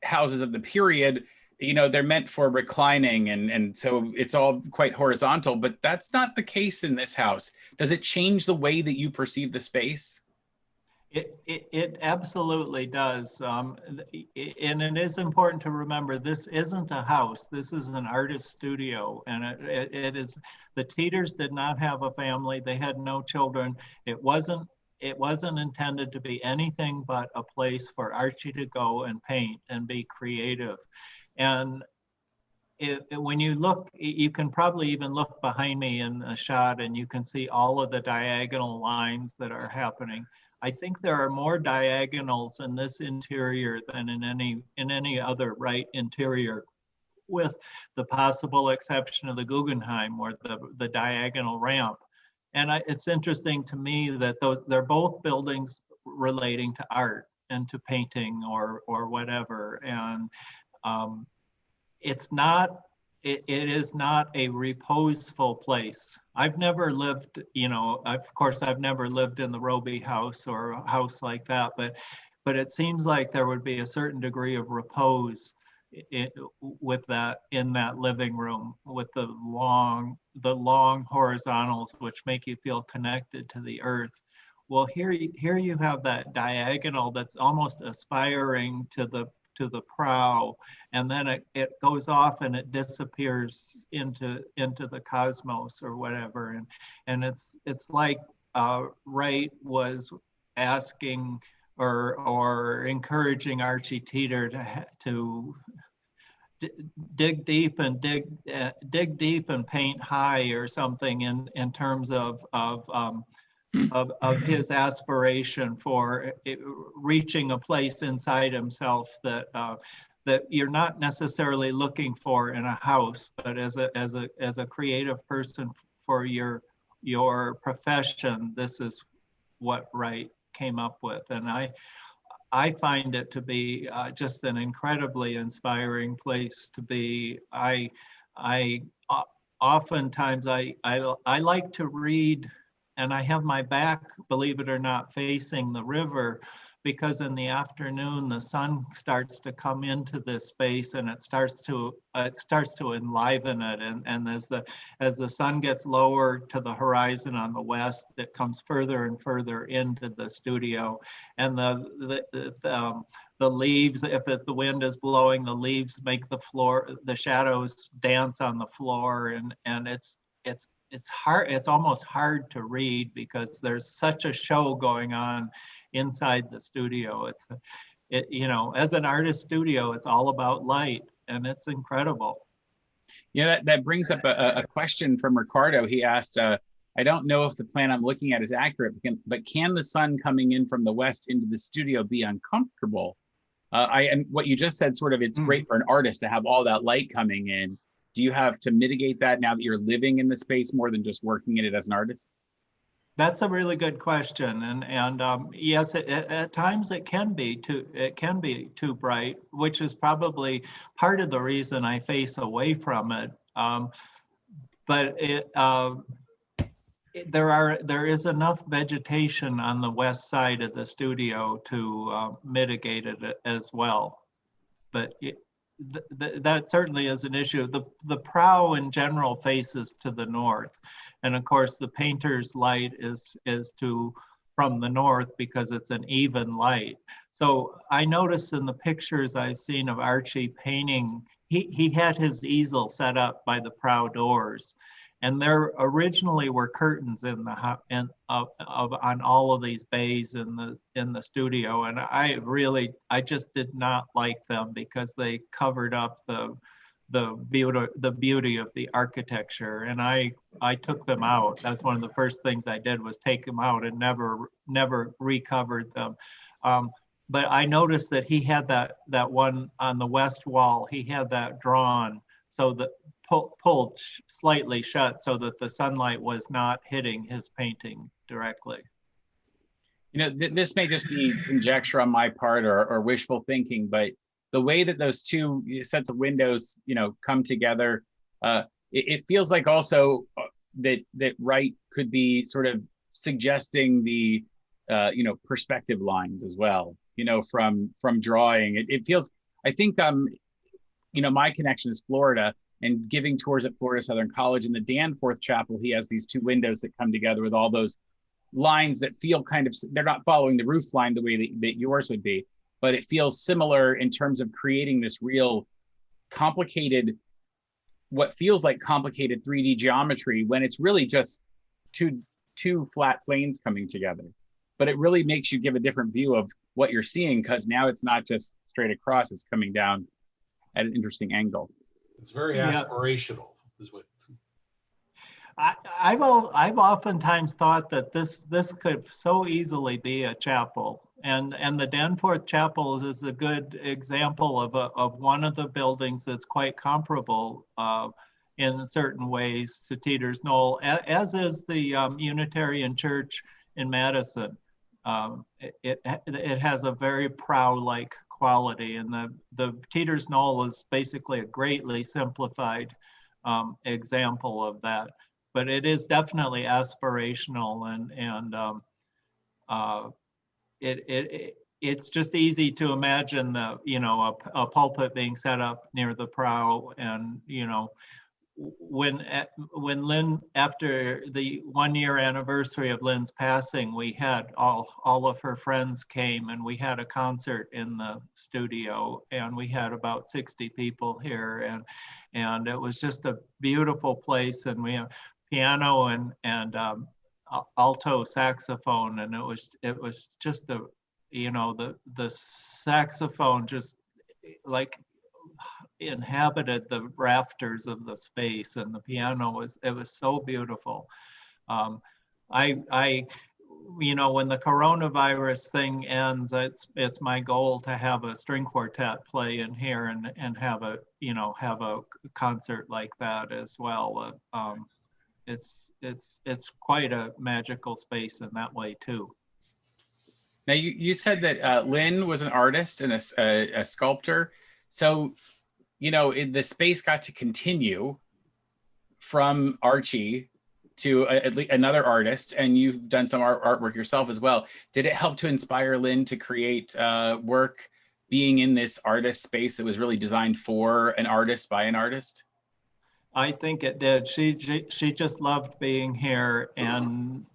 houses of the period, they're meant for reclining, and so it's all quite horizontal, but that's not the case in this house. Does it change the way that you perceive the space? It absolutely does. And it is important to remember, this isn't a house. This is an artist studio. And it is, the Teaters did not have a family. They had no children. It wasn't intended to be anything but a place for Archie to go and paint and be creative. And when you look, you can probably even look behind me in a shot, and you can see all of the diagonal lines that are happening. I think there are more diagonals in this interior than in any other Wright interior, with the possible exception of the Guggenheim, or the diagonal ramp. And it's interesting to me that they're both buildings relating to art and to painting or whatever. And it's not, it is not a reposeful place. I've never lived, of course, I've never lived in the Roby house or a house like that, but it seems like there would be a certain degree of repose with that, in that living room, with the long horizontals, which make you feel connected to the earth. Well, here you have that diagonal that's almost aspiring to the prow, and then it goes off and it disappears into the cosmos or whatever, and it's like Wright was asking or encouraging Archie Teater to dig deep and paint high or something in terms of his aspiration for reaching a place inside himself that you're not necessarily looking for in a house, but as a creative person for your profession, this is what Wright came up with. And I find it to be just an incredibly inspiring place to be. Oftentimes I like to read, and I have my back, believe it or not, facing the river, because in the afternoon the sun starts to come into this space and it starts to enliven it, and as the sun gets lower to the horizon on the west, it comes further and further into the studio, and the leaves, if the wind is blowing, the leaves make the shadows dance on the floor, and it's hard, it's almost hard to read because there's such a show going on inside the studio. As an artist studio, it's all about light, and it's incredible. Yeah, that brings up a question from Ricardo. He asked, I don't know if the plan I'm looking at is accurate, but can the sun coming in from the west into the studio be uncomfortable? And what you just said, sort of, it's great for an artist to have all that light coming in. Do you have to mitigate that now that you're living in the space more than just working in it as an artist? That's a really good question, and yes, at times it can be too bright, which is probably part of the reason I face away from it. But there is enough vegetation on the west side of the studio to mitigate it as well. But that certainly is an issue. The prow in general faces to the north. And of course, the painter's light is from the north because it's an even light. So I noticed in the pictures I've seen of Archie painting, he had his easel set up by the prow doors, and there originally were curtains on all of these bays in the studio, and I just did not like them because they covered up the beauty of the architecture, and I took them out. That's one of the first things I did, was take them out, and never recovered them. But I noticed that he had that one on the west wall. He had that drawn so that pulled slightly shut so that the sunlight was not hitting his painting directly. This may just be conjecture on my part or wishful thinking, but the way that those two sets of windows, come together, it feels like also that Wright could be sort of suggesting the, perspective lines as well, from drawing. It feels, I think, my connection is Florida, and giving tours at Florida Southern College. In the Danforth Chapel, he has these two windows that come together with all those lines that feel kind of, they're not following the roof line the way that yours would be, but it feels similar in terms of creating this real complicated, what feels like complicated 3D geometry when it's really just two flat planes coming together. But it really makes you give a different view of what you're seeing, because now it's not just straight across, it's coming down at an interesting angle. It's very aspirational, is what. I've oftentimes thought that this could so easily be a chapel, and the Danforth Chapel is a good example of one of the buildings that's quite comparable in certain ways to Teeter's Knoll, as is the Unitarian Church in Madison. It has a very prow-like quality. And the Teater's Knoll is basically a greatly simplified example of that. But it is definitely aspirational, and it's just easy to imagine a pulpit being set up near the prow, and when Lynn, after the 1-year anniversary of Lynn's passing, we had all of her friends came, and we had a concert in the studio, and we had about 60 people here, and it was just a beautiful place, and we have piano and alto saxophone, and it was just the saxophone just like inhabited the rafters of the space, and the piano was so beautiful. When the coronavirus thing ends, it's my goal to have a string quartet play in here and have a concert like that as well. It's quite a magical space in that way too. Now you said that Lynn was an artist and a sculptor, so the space got to continue from Archie to at least another artist, and you've done some artwork yourself as well. Did it help to inspire Lynn to create work being in this artist space that was really designed for an artist by an artist? I think it did. She just loved being here, and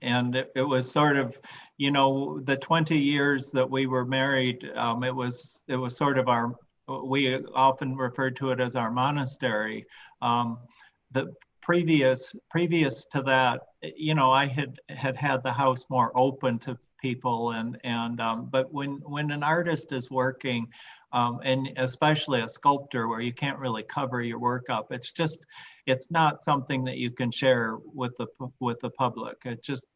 it was sort of, the 20 years that we were married. It was sort of we often referred to it as our monastery. The previous to that, I had the house more open to people, but when an artist is working, and especially a sculptor where you can't really cover your work up, it's not something that you can share with the public. It's just,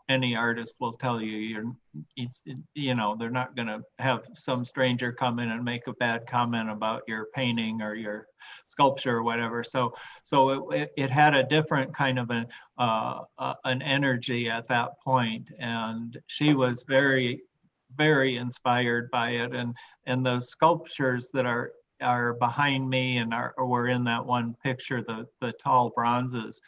any artist will tell you they're not going to have some stranger come in and make a bad comment about your painting or your sculpture or whatever. So it had a different kind of an energy at that point, and she was very, very inspired by it. And the sculptures that are behind me and were in that one picture, the tall bronzes.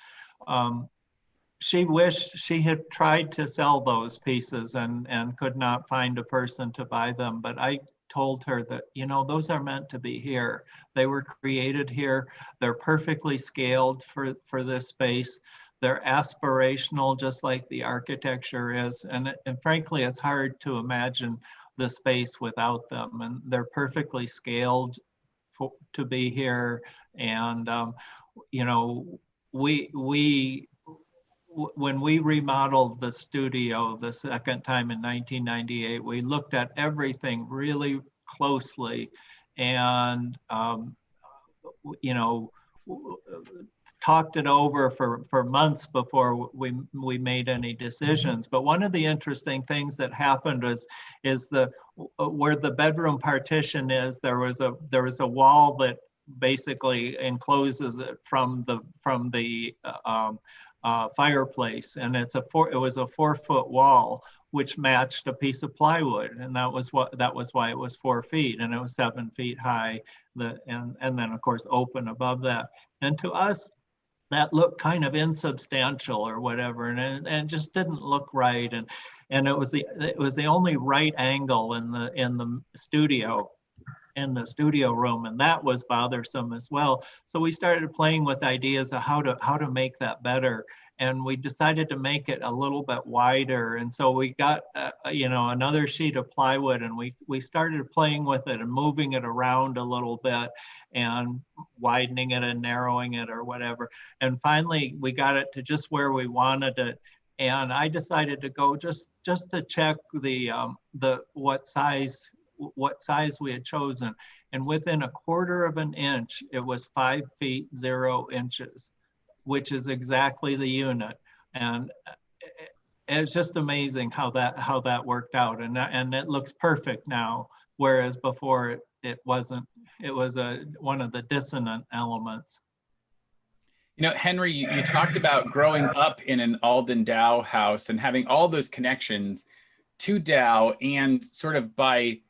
She wished she had tried to sell those pieces and could not find a person to buy them. But I told her that, those are meant to be here. They were created here. They're perfectly scaled for this space. They're aspirational, just like the architecture is. And frankly, it's hard to imagine the space without them. And they're perfectly scaled to be here. And, when we remodeled the studio the second time in 1998, we looked at everything really closely, and talked it over for months before we made any decisions. But one of the interesting things that happened is where the bedroom partition is, there was a wall that basically encloses it from the fireplace, and it was a 4-foot wall which matched a piece of plywood, and that was why it was 4 feet, and it was 7 feet high, and then of course open above that. And to us, that looked kind of insubstantial or whatever, and just didn't look right, and it was the only right angle in the studio room, and that was bothersome as well. So we started playing with ideas of how to make that better, and we decided to make it a little bit wider. And so we got another sheet of plywood, and we started playing with it and moving it around a little bit and widening it and narrowing it or whatever. And finally we got it to just where we wanted it. And I decided to go just to check what size we had chosen, and within 1/4 of an inch it was 5 feet 0 inches, which is exactly the unit. And it's just amazing how that worked out, and it looks perfect now, whereas before it wasn't. It was one of the dissonant elements. Henry, you talked about growing up in an Alden Dow house and having all those connections to Dow, and sort of by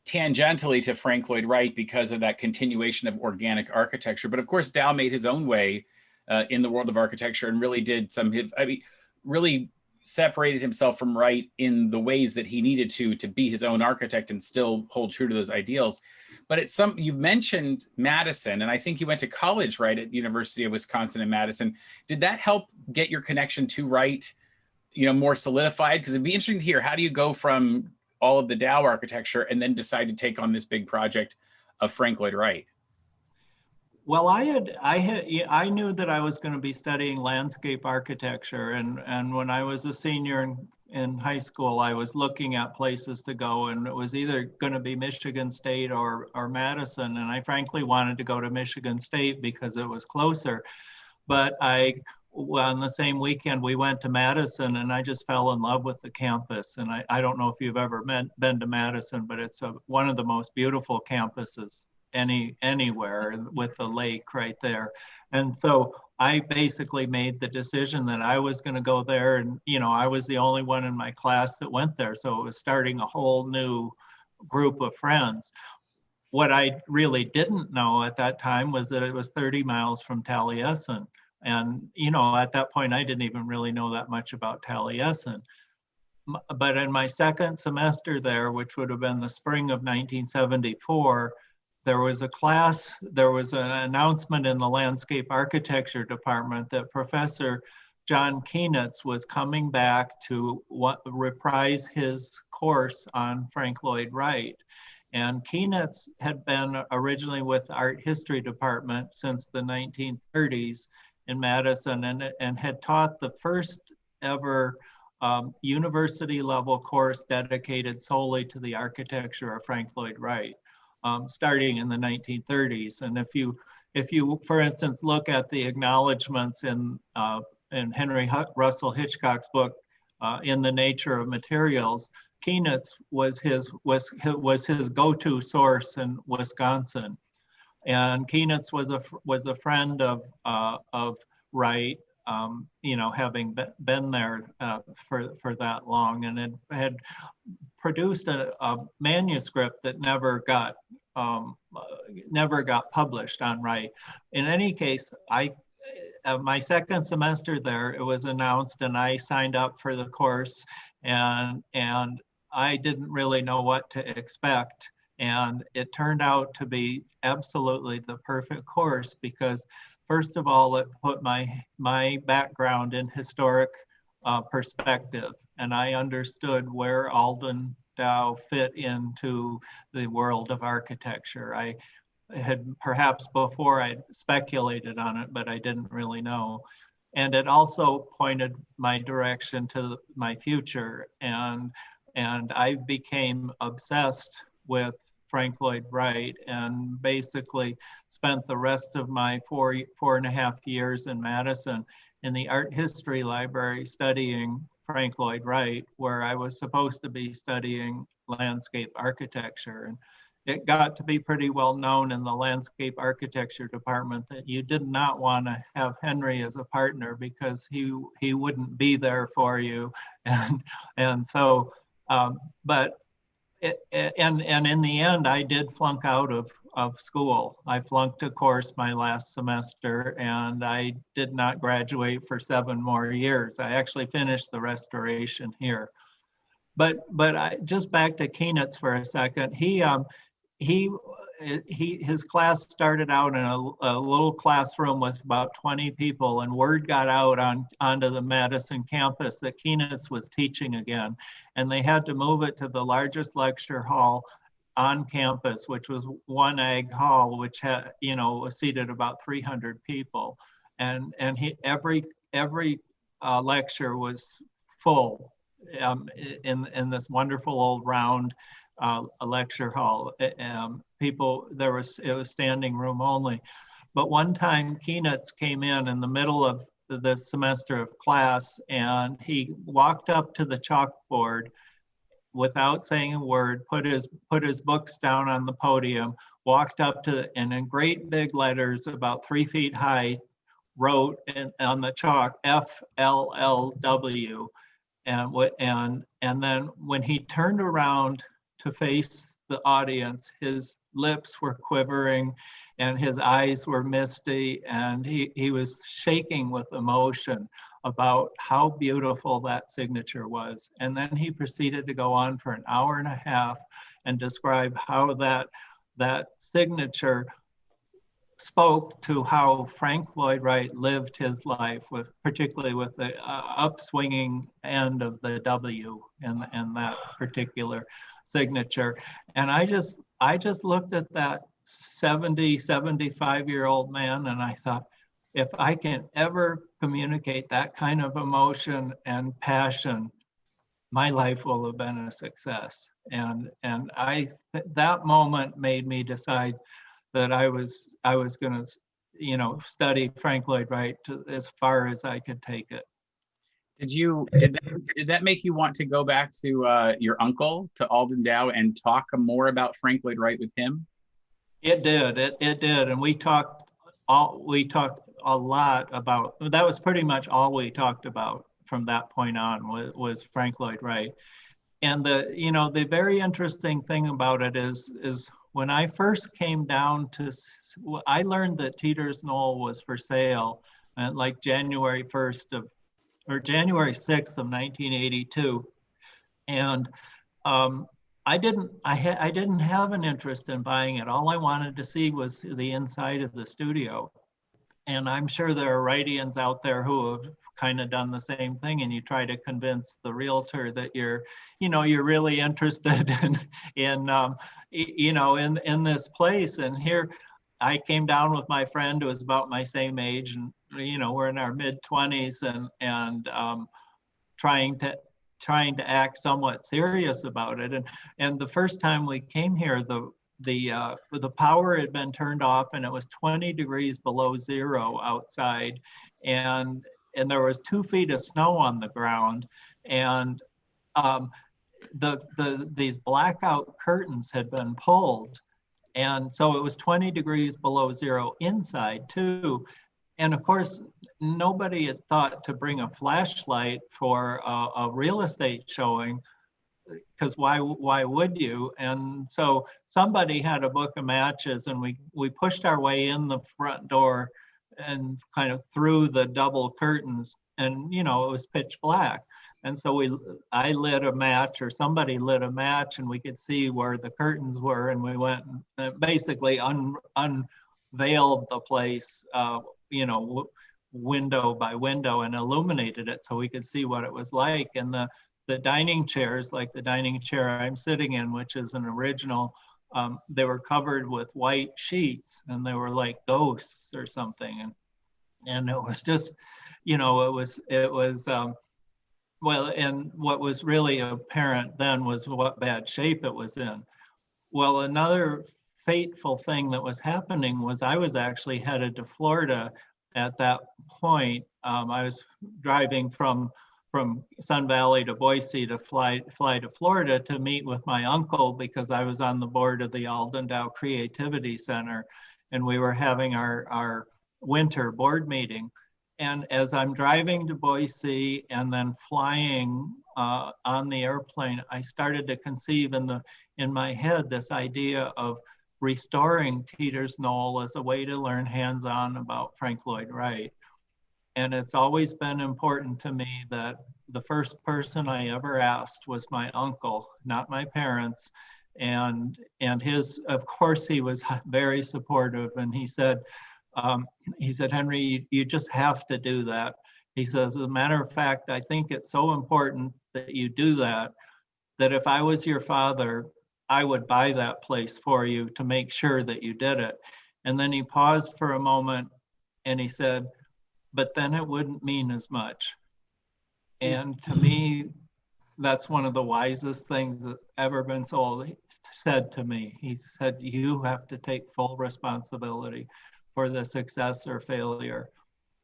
tangentially to Frank Lloyd Wright because of that continuation of organic architecture. But of course, Dow made his own way in the world of architecture and really did really separated himself from Wright in the ways that he needed to be his own architect and still hold true to those ideals. But you've mentioned Madison, and I think you went to college, right, at University of Wisconsin in Madison. Did that help get your connection to Wright, more solidified? Because it'd be interesting to hear, how do you go from all of the Dow architecture and then decide to take on this big project of Frank Lloyd Wright? Well, I knew that I was going to be studying landscape architecture, and when I was a senior in high school, I was looking at places to go, and it was either going to be Michigan State or Madison, and I frankly wanted to go to Michigan State because it was closer. But on the same weekend, we went to Madison, and I just fell in love with the campus. And I don't know if you've ever been to Madison, but it's one of the most beautiful campuses anywhere, with the lake right there. And so I basically made the decision that I was going to go there, and I was the only one in my class that went there, so it was starting a whole new group of friends. What I really didn't know at that time was that it was 30 miles from Taliesin, and at that point I didn't even really know that much about Taliesin. But in my second semester there, which would have been the spring of 1974, there was an announcement in the landscape architecture department that Professor John Kienitz was coming back to reprise his course on Frank Lloyd Wright. And Kienitz had been originally with the art history department since the 1930s in Madison, and had taught the first ever university level course dedicated solely to the architecture of Frank Lloyd Wright. Starting in the 1930s. And if you, for instance, look at the acknowledgments in Henry Russell Hitchcock's book, In the Nature of Materials, Kienitz was his go-to source in Wisconsin. And Kienitz was a friend of Wright, having been there for that long, and had produced a manuscript that never got published on Wright. In any case, my second semester there, it was announced, and I signed up for the course, and I didn't really know what to expect. And it turned out to be absolutely the perfect course, because first of all, it put my background in historic perspective, and I understood where Alden Dow fit into the world of architecture. I had perhaps before I'd speculated on it, but I didn't really know. And it also pointed my direction to my future, and I became obsessed with Frank Lloyd Wright, and basically spent the rest of my four and a half years in Madison in the art history library studying Frank Lloyd Wright, where I was supposed to be studying landscape architecture. And it got to be pretty well known in the landscape architecture department that you did not want to have Henry as a partner, because he wouldn't be there for you. And so, but and in the end, I did flunk out of school. I flunked a course my last semester, and I did not graduate for 7 more years. I actually finished the restoration here. But just back to Kienitz for a second. His class started out in a little classroom with about 20 people, and word got out onto the Madison campus that Kienitz was teaching again, and they had to move it to the largest lecture hall on campus, which was One Ag Hall, which had seated about 300 people, and every lecture was full in this wonderful old round a lecture hall. It was standing room only. But one time Kienitz came in the middle of the semester of class, and he walked up to the chalkboard without saying a word, put his books down on the podium, walked up to, and in great big letters about 3 feet high, wrote on the chalk FLLW. And then when he turned around to face the audience. His lips were quivering and his eyes were misty, and he was shaking with emotion about how beautiful that signature was. And then he proceeded to go on for an hour and a half and describe how that signature spoke to how Frank Lloyd Wright lived his life, particularly with the upswinging end of the W in that particular signature. And I just looked at that 75-year-old man, and I thought, if I can ever communicate that kind of emotion and passion, my life will have been a success. And that moment made me decide that I was going to, study Frank Lloyd Wright as far as I could take it. Did that make you want to go back to your uncle, to Alden Dow, and talk more about Frank Lloyd Wright with him? It did. It did. And we talked a lot about, that was pretty much all we talked about from that point on was Frank Lloyd Wright. And the very interesting thing about it is when I first came down I learned that Teater's Knoll was for sale like January 6th of 1982. And I didn't have an interest in buying it. All I wanted to see was the inside of the studio. And I'm sure there are Wrightians out there who have kind of done the same thing, and you try to convince the realtor that you're really interested in this place. And here I came down with my friend who was about my same age, and we're in our mid-20s and trying to act somewhat serious about it. And the first time we came here, the power had been turned off, and it was 20 degrees below zero outside, and there was 2 feet of snow on the ground, and these blackout curtains had been pulled, and so it was 20 degrees below zero inside too. And of course, nobody had thought to bring a flashlight for a real estate showing, because why would you? And so somebody had a book of matches, and we pushed our way in the front door and kind of through the double curtains, and it was pitch black. And so I lit a match, or somebody lit a match, and we could see where the curtains were, and we went and basically unveiled the place, window by window, and illuminated it so we could see what it was like. And the dining chairs, like the dining chair I'm sitting in, which is an original, they were covered with white sheets, and they were like ghosts or something. And it was just, it was well, and what was really apparent then was what bad shape it was in. Well, another fateful thing that was happening was I was actually headed to Florida at that point. I was driving from Sun Valley to Boise to fly to Florida to meet with my uncle, because I was on the board of the Alden Dow Creativity Center, and we were having our winter board meeting. And as I'm driving to Boise and then flying on the airplane, I started to conceive in my head this idea of restoring Teater's Knoll as a way to learn hands-on about Frank Lloyd Wright. And it's always been important to me that the first person I ever asked was my uncle, not my parents. And of course, he was very supportive, and he said, Henry, you just have to do that. He says, as a matter of fact, I think it's so important that you do that if I was your father, I would buy that place for you to make sure that you did it. And then he paused for a moment, and he said, but then it wouldn't mean as much. And to me, that's one of the wisest things that's ever been said to me. He said, you have to take full responsibility for the success or failure.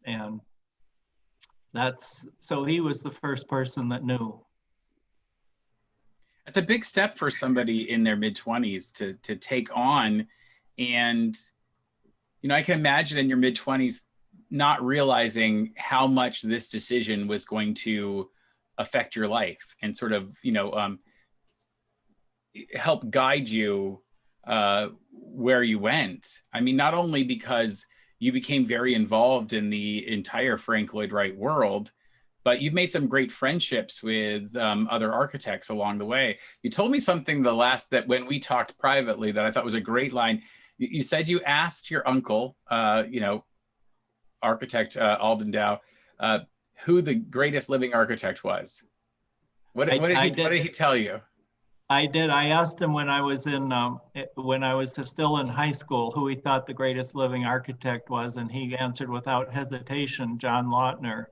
And so he was the first person that knew. It's a big step for somebody in their mid-20s to take on. And, I can imagine in your mid-20s not realizing how much this decision was going to affect your life, and sort of, help guide you where you went. I mean, not only because you became very involved in the entire Frank Lloyd Wright world, but you've made some great friendships with other architects along the way. You told me something that when we talked privately that I thought was a great line. You said you asked your uncle, Architect Alden Dow, who the greatest living architect was. What did he tell you? I did. I asked him when I was still in high school who he thought the greatest living architect was, and he answered without hesitation, John Lautner.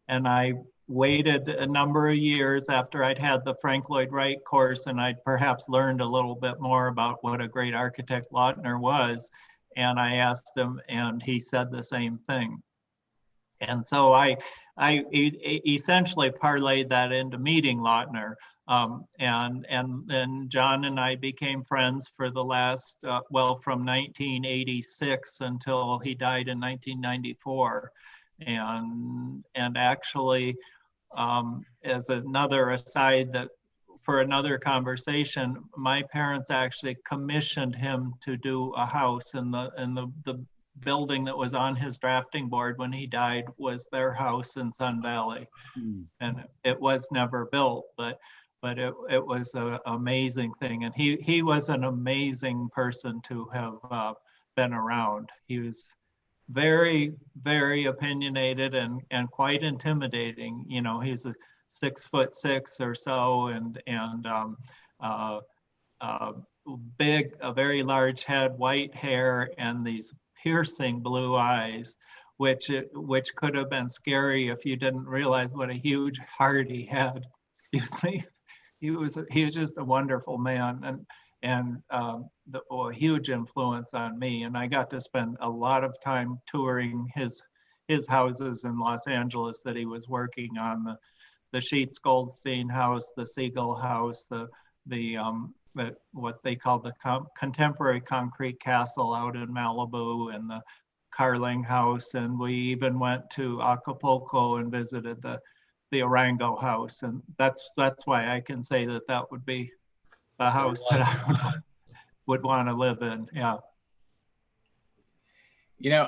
And I waited a number of years after I'd had the Frank Lloyd Wright course, and I'd perhaps learned a little bit more about what a great architect Lautner was. And I asked him, and he said the same thing. And so I essentially parlayed that into meeting Lautner. And then John and I became friends for the last, from 1986 until he died in 1994. And actually, as another aside, that for another conversation, my parents actually commissioned him to do a house, in the building that was on his drafting board when he died was their house in Sun Valley. And it was never built, but it was an amazing thing. And he was an amazing person to have been around. He was very, very opinionated and quite intimidating. You know, he's a 6'6" or so, and big, a very large head, white hair, and these piercing blue eyes, which could have been scary if you didn't realize what a huge heart he had. Excuse me. He was just a wonderful man, and a huge influence on me. And I got to spend a lot of time touring his houses in Los Angeles that he was working on, the Sheets Goldstein house, the Siegel house, the what they call the contemporary concrete castle out in Malibu, and the Carling house. And we even went to Acapulco and visited the Arango house. And that's why I can say that would be a house that I would want to live in. Yeah. You know,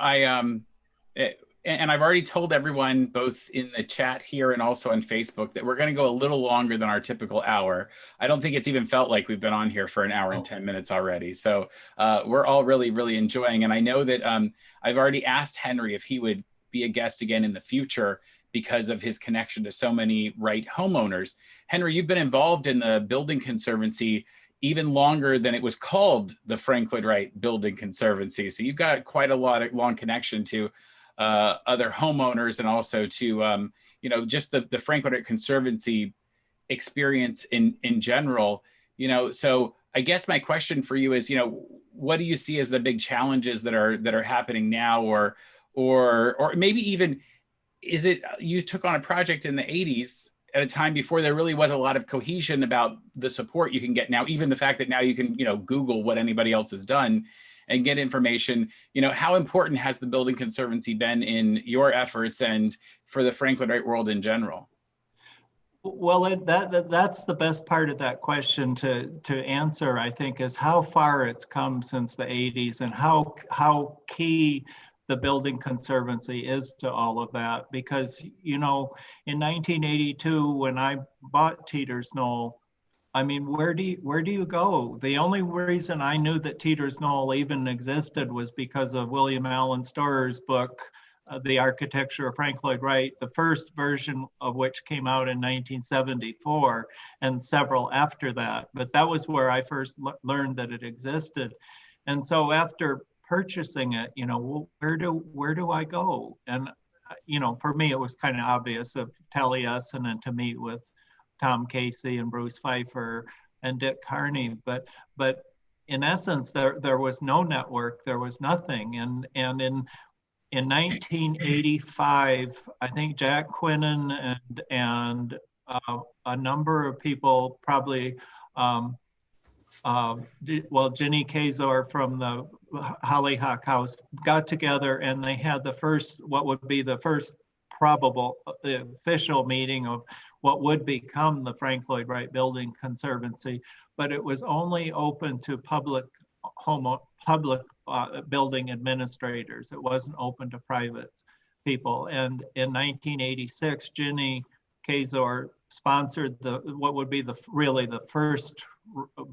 and I've already told everyone both in the chat here and also on Facebook that we're going to go a little longer than our typical hour. I don't think it's even felt like we've been on here for an hour and 10 minutes already. So we're all really, really enjoying. And I know that I've already asked Henry if he would be a guest again in the future because of his connection to so many Wright homeowners. Henry, you've been involved in the Building Conservancy even longer than it was called the Frank Lloyd Wright Building Conservancy. So you've got quite a long connection to other homeowners, and also to just the Frank Lloyd Wright Conservancy experience in general. So I guess my question for you is, what do you see as the big challenges that are happening now, or maybe even, is it you took on a project in the 80s at a time before there really was a lot of cohesion about the support you can get now, even the fact that now you can, Google what anybody else has done and get information. How important has the Building Conservancy been in your efforts and for the Frank Lloyd Wright world in general? Well, that's the best part of that question to answer, I think, is how far it's come since the 80s, and how key the Building Conservancy is to all of that. Because, in 1982, when I bought Teater's Knoll, I mean, where do you go? The only reason I knew that Teater's Knoll even existed was because of William Allen Storer's book, The Architecture of Frank Lloyd Wright, the first version of which came out in 1974, and several after that. But that was where I first learned that it existed. And so after purchasing it, where do I go? And for me, it was kind of obvious of Taliesin and to meet with Tom Casey and Bruce Pfeiffer and Dick Carney, but in essence, there was no network, there was nothing. And in 1985, I think Jack Quinnen and a number of people, probably, Ginny Kazor from the Hollyhock House, got together, and they had what would be the first probable official meeting of what would become the Frank Lloyd Wright Building Conservancy, but it was only open to public building administrators. It wasn't open to private people. And in 1986, Ginny Kazor sponsored what would be really the first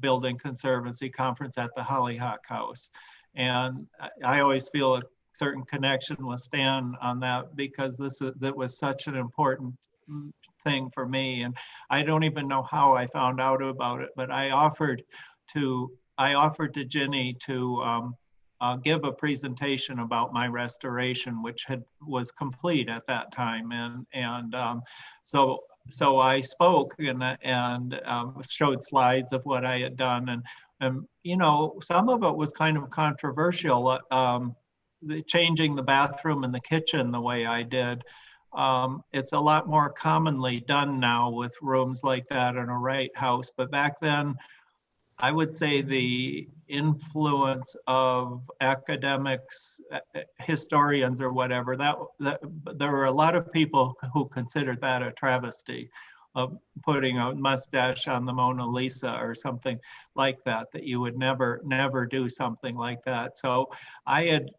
building conservancy conference at the Hollyhock House. And I always feel a certain connection with Stan on that, because that was such an important thing for me. And I don't even know how I found out about it, but I offered to Ginny to give a presentation about my restoration, which was complete at that time. So I spoke and showed slides of what I had done. And you know, some of it was kind of controversial, changing the bathroom and the kitchen the way I did. It's a lot more commonly done now with rooms like that in a Wright house. But back then, I would say the influence of academics, historians or whatever, that there were a lot of people who considered that a travesty of putting a mustache on the Mona Lisa or something like that, that you would never do something like that. So I had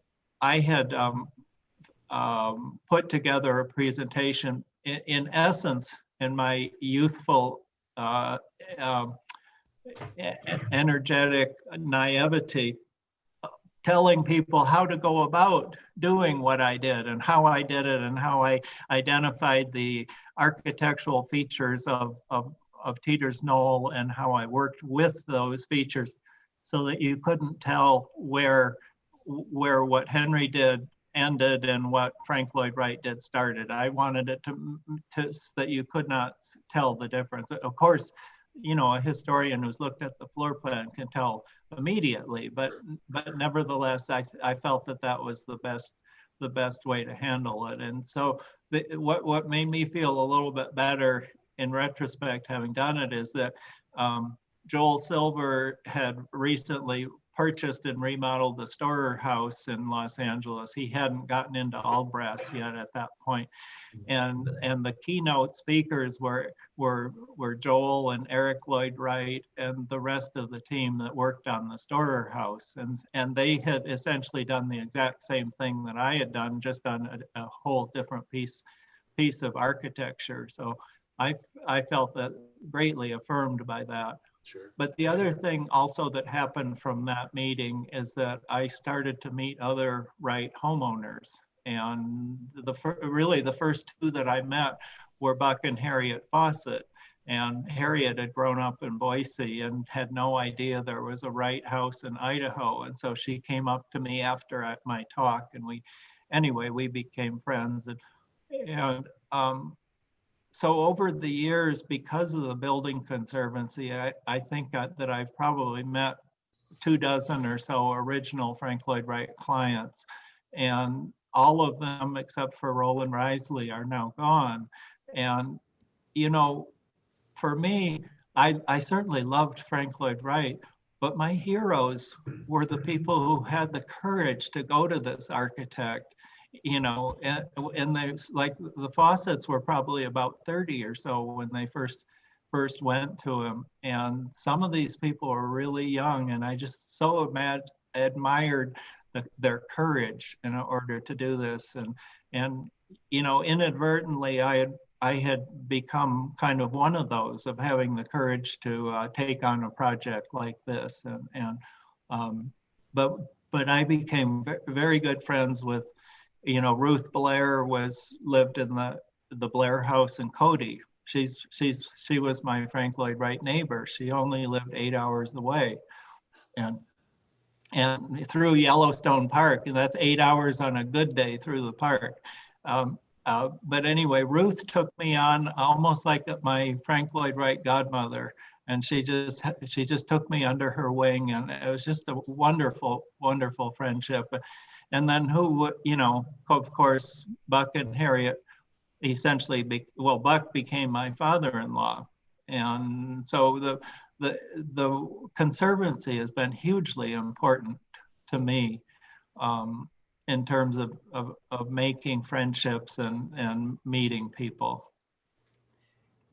put together a presentation in essence, in my youthful energetic naivety, telling people how to go about doing what I did and how I did it and how I identified the architectural features of Teater's Knoll and how I worked with those features so that you couldn't tell where what Henry did ended and what Frank Lloyd Wright did started. I wanted it to that you could not tell the difference. Of course, you know, a historian who's looked at the floor plan can tell immediately, but nevertheless, I felt that was the best way to handle it. And so what made me feel a little bit better in retrospect, having done it, is that Joel Silver had recently purchased and remodeled the Storer House in Los Angeles. He hadn't gotten into all brass yet at that point. And the keynote speakers were Joel and Eric Lloyd Wright and the rest of the team that worked on the Storer House. And they had essentially done the exact same thing that I had done, just on a whole different piece of architecture. So I felt that greatly affirmed by that. Sure. But the other thing also that happened from that meeting is that I started to meet other Wright homeowners. And really the first two that I met were Buck and Harriet Fawcett. And Harriet had grown up in Boise and had no idea there was a Wright house in Idaho. And so she came up to me after my talk, and we became friends. So over the years, because of the Building Conservancy, I think that I've probably met 24 or so original Frank Lloyd Wright clients, and all of them except for Roland Risley are now gone. And, you know, for me, I certainly loved Frank Lloyd Wright, but my heroes were the people who had the courage to go to this architect, you know, and there's like the Fawcett's were probably about 30 or so when they first went to him. And some of these people are really young, and I just so admired their courage in order to do this. And you know, inadvertently, I had become kind of one of those, of having the courage to take on a project like this. But I became very good friends with, you know, Ruth Blair lived in the Blair house in Cody. She was my Frank Lloyd Wright neighbor. She only lived 8 hours away, and through Yellowstone Park, and that's 8 hours on a good day through the park. But anyway, Ruth took me on almost like my Frank Lloyd Wright godmother, and she just took me under her wing, and it was just a wonderful, wonderful friendship. And then you know, of course, Buck and Harriet essentially, Buck became my father-in-law. And so the Conservancy has been hugely important to me in terms of making friendships and meeting people.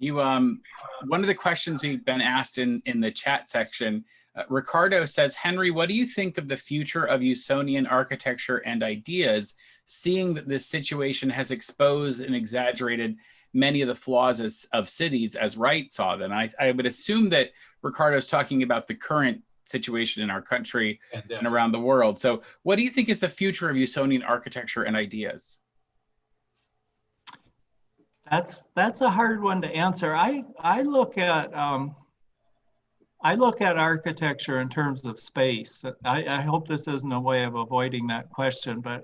You one of the questions we've been asked in the chat section, Ricardo says, Henry, what do you think of the future of Usonian architecture and ideas, seeing that this situation has exposed and exaggerated many of the flaws of cities as Wright saw them? I would assume that Ricardo's talking about the current situation in our country and around the world. So what do you think is the future of Usonian architecture and ideas? That's a hard one to answer. I look at architecture in terms of space. I hope this isn't a way of avoiding that question, but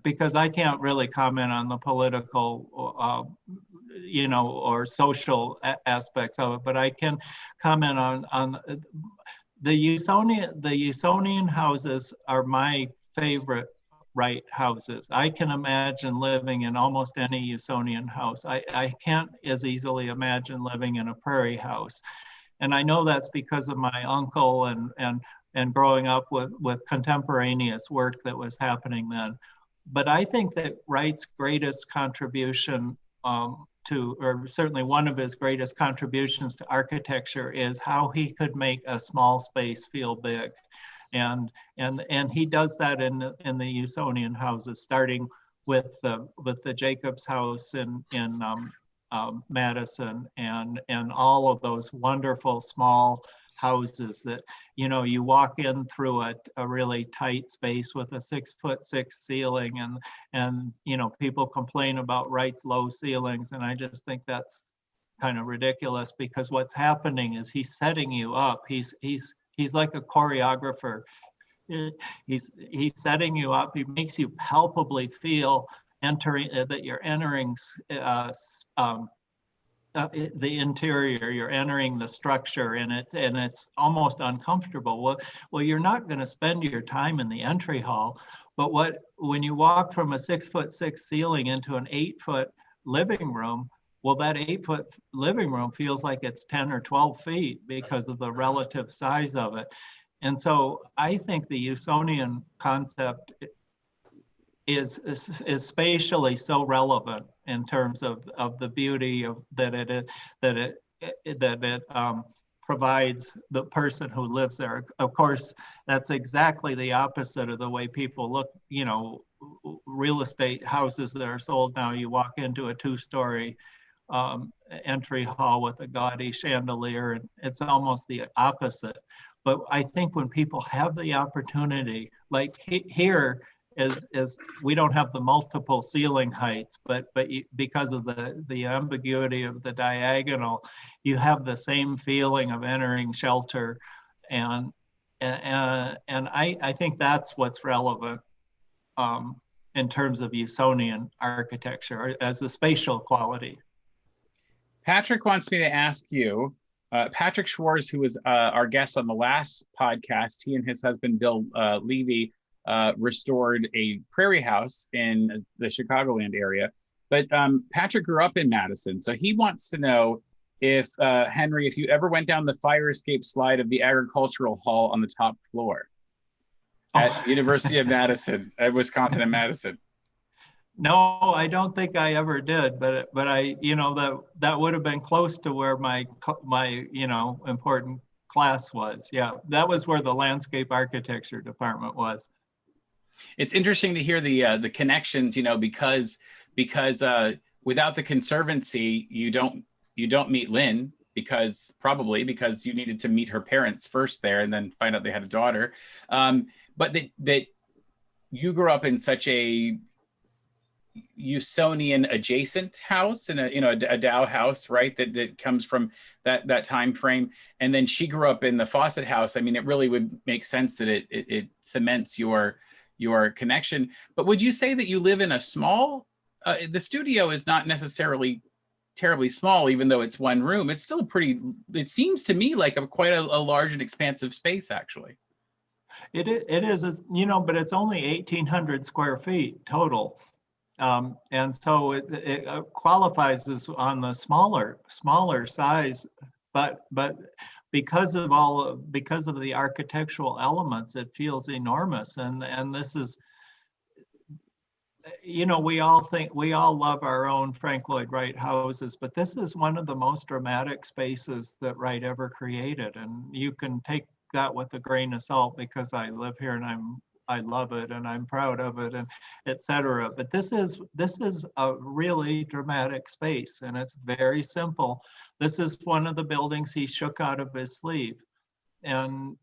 because I can't really comment on the political, or social aspects of it, but I can comment on the Usonian houses are my favorite Wright houses. I can imagine living in almost any Usonian house. I can't as easily imagine living in a prairie house. And I know that's because of my uncle and growing up with contemporaneous work that was happening then. But I think that Wright's greatest contribution or certainly one of his greatest contributions to architecture is how he could make a small space feel big. And he does that in the Usonian houses, starting with the Jacobs house in Madison and all of those wonderful small houses that you walk in through a really tight space with a 6'6" ceiling, and people complain about Wright's low ceilings, and I just think that's kind of ridiculous, because what's happening is he's setting you up. He's like a choreographer. He's setting you up. He makes you palpably feel that you're entering the interior. You're entering the structure, and it's almost uncomfortable. Well, you're not going to spend your time in the entry hall, but when you walk from a 6'6" ceiling into an 8-foot living room, well, that 8-foot living room feels like it's 10 or 12 feet because of the relative size of it. And so I think the Usonian concept is spatially so relevant in terms of the beauty that it provides the person who lives there. Of course, that's exactly the opposite of the way people look. Real estate houses that are sold now, you walk into a 2-story entry hall with a gaudy chandelier, and it's almost the opposite. But I think when people have the opportunity, like here, is we don't have the multiple ceiling heights, but because of the ambiguity of the diagonal, you have the same feeling of entering shelter, and I think that's what's relevant in terms of Usonian architecture as a spatial quality. Patrick wants me to ask you, Patrick Schwartz, who was our guest on the last podcast, he and his husband, Bill Levy, restored a prairie house in the Chicagoland area. But Patrick grew up in Madison, so he wants to know if, Henry, if you ever went down the fire escape slide of the Agricultural Hall on the top floor at University of Madison, at Wisconsin and Madison. No, I don't think I ever did, but I, that would have been close to where my important class was. Yeah, that was where the landscape architecture department was. It's interesting to hear the connections, because without the Conservancy, you don't meet Lynn, probably because you needed to meet her parents first there and then find out they had a daughter. But that you grew up in such a Usonian adjacent house, and a Dow house, right? That comes from that time frame, and then she grew up in the Fawcett house. I mean, it really would make sense that it cements your connection. But would you say that you live in a small? The studio is not necessarily terribly small, even though it's one room. It's still pretty. It seems to me like quite a large and expansive space, actually. It is, but it's only 1,800 square feet total. And so it qualifies as on the smaller size, but because of the architectural elements, it feels enormous. And this is, you know, we all love our own Frank Lloyd Wright houses, but this is one of the most dramatic spaces that Wright ever created. And you can take that with a grain of salt because I live here and I love it and I'm proud of it and etc. But this is a really dramatic space and it's very simple. This is one of the buildings he shook out of his sleeve. And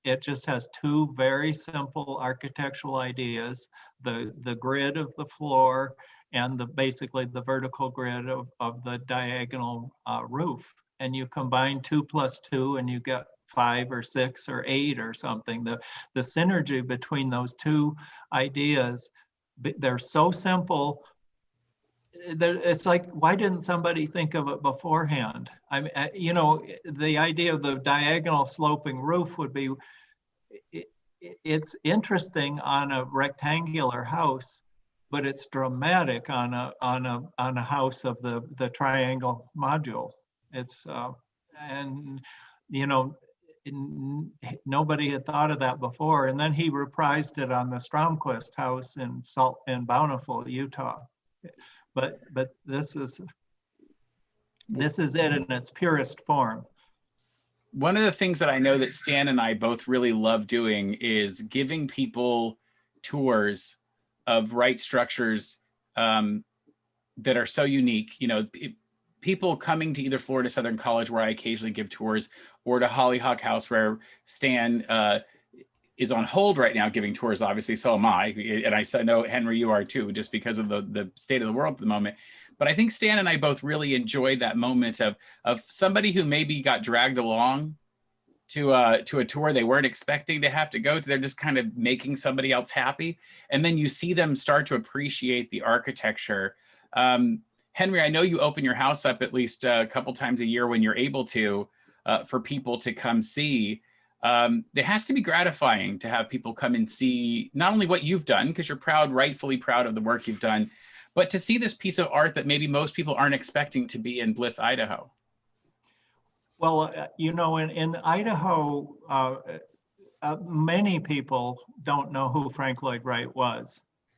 it just has two very simple architectural ideas, the grid of the floor and basically the vertical grid of the diagonal roof. And you combine 2 + 2 and you get 5 or 6 or 8 or something. The synergy between those two ideas, they're so simple. It's like, why didn't somebody think of it beforehand? I mean, you know, the idea of the diagonal sloping roof would be, it's interesting on a rectangular house, but it's dramatic on a house of the triangle module. It's and you know, nobody had thought of that before. And then he reprised it on the Stromquist house in Bountiful, Utah. But this is it in its purest form. One of the things that I know that Stan and I both really love doing is giving people tours of Wright structures that are so unique. You know, people coming to either Florida Southern College, where I occasionally give tours, or to Hollyhock House, where Stan is on hold right now giving tours. Obviously, so am I. And I know, Henry, you are too, just because of the state of the world at the moment. But I think Stan and I both really enjoyed that moment of somebody who maybe got dragged along to a tour they weren't expecting to have to go to. They're just kind of making somebody else happy. And then you see them start to appreciate the architecture. Henry, I know you open your house up at least a couple times a year when you're able to, for people to come see. It has to be gratifying to have people come and see not only what you've done, because you're rightfully proud of the work you've done, but to see this piece of art that maybe most people aren't expecting to be in Bliss, Idaho. Well, you know, in Idaho, many people don't know who Frank Lloyd Wright